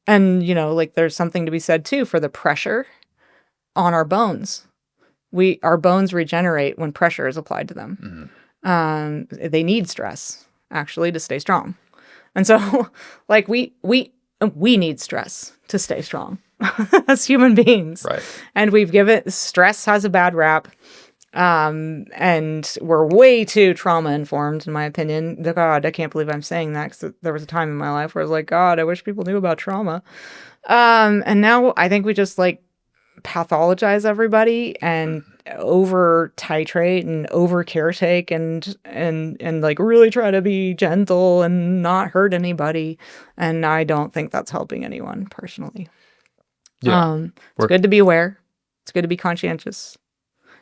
there's something to be said too for the pressure on our bones. Our bones regenerate when pressure is applied to them. They need stress, actually, to stay strong. And so, we need stress to stay strong as human beings. Right. And stress has a bad rap. And we're way too trauma informed, in my opinion. God, I can't believe I'm saying that, because there was a time in my life where I was like, God, I wish people knew about trauma. And now I think we just pathologize everybody and over titrate and over caretake and really try to be gentle and not hurt anybody. And I don't think that's helping anyone personally. Yeah. It's good to be aware. It's good to be conscientious.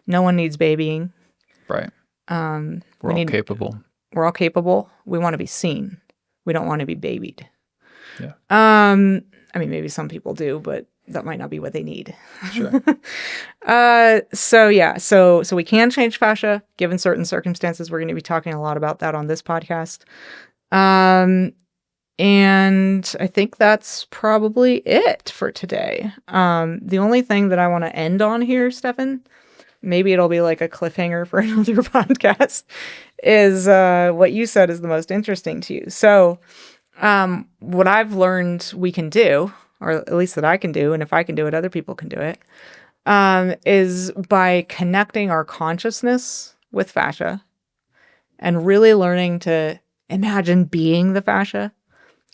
No one needs babying. Right. We're all capable. We're all capable. We want to be seen. We don't want to be babied. Yeah. Maybe some people do, but that might not be what they need. Sure. So we can change fascia given certain circumstances. We're going to be talking a lot about that on this podcast. And I think that's probably it for today. The only thing that I want to end on here, Stefan, maybe it'll be like a cliffhanger for another podcast, is what you said is the most interesting to you. So what I've learned we can do, or at least that I can do, and if I can do it, other people can do it, is by connecting our consciousness with fascia and really learning to imagine being the fascia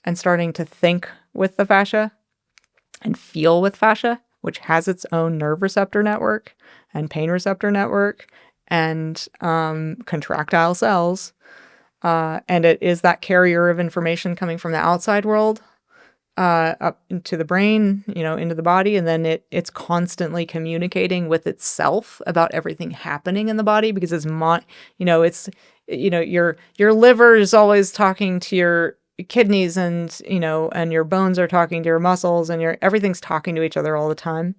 and starting to think with the fascia and feel with fascia, which has its own nerve receptor network and pain receptor network and contractile cells. And it is that carrier of information coming from the outside world up into the brain, into the body. And then it's constantly communicating with itself about everything happening in the body because your liver is always talking to your kidneys and your bones are talking to your muscles and everything's talking to each other all the time.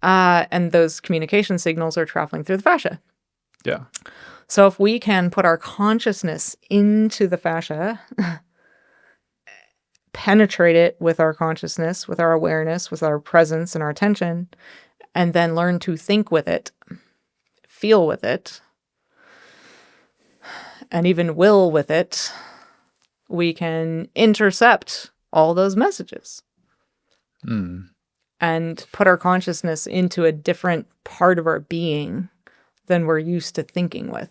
And those communication signals are traveling through the fascia. Yeah. So if we can put our consciousness into the fascia, penetrate it with our consciousness, with our awareness, with our presence and our attention, and then learn to think with it, feel with it, and even will with it, we can intercept all those messages and put our consciousness into a different part of our being than we're used to thinking with.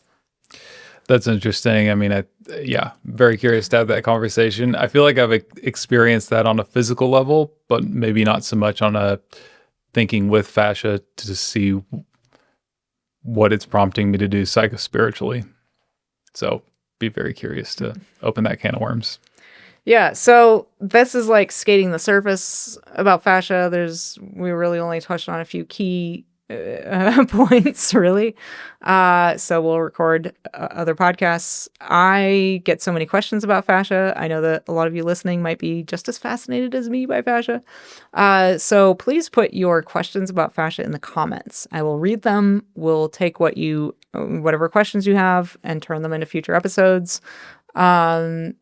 That's interesting. I mean, very curious to have that conversation. I feel like I've experienced that on a physical level, but maybe not so much on a thinking with fascia to see what it's prompting me to do psychospiritually. So be very curious to open that can of worms. Yeah, so this is like skating the surface about fascia. We really only touched on a few key points, really. So we'll record other podcasts. I get so many questions about fascia. I know that a lot of you listening might be just as fascinated as me by fascia. So please put your questions about fascia in the comments. I will read them. We'll take whatever questions you have and turn them into future episodes. And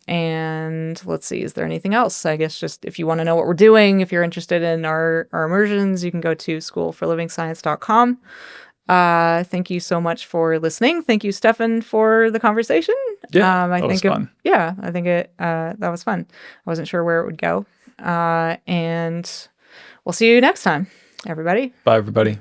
let's see, is there anything else? I guess just if you want to know what we're doing, if you're interested in our immersions, you can go to schoolforlivingscience.com. Thank you so much for listening. Thank you, Stefan, for the conversation. Yeah, that was fun. Yeah, I think that was fun. I wasn't sure where it would go. And we'll see you next time, everybody. Bye, everybody.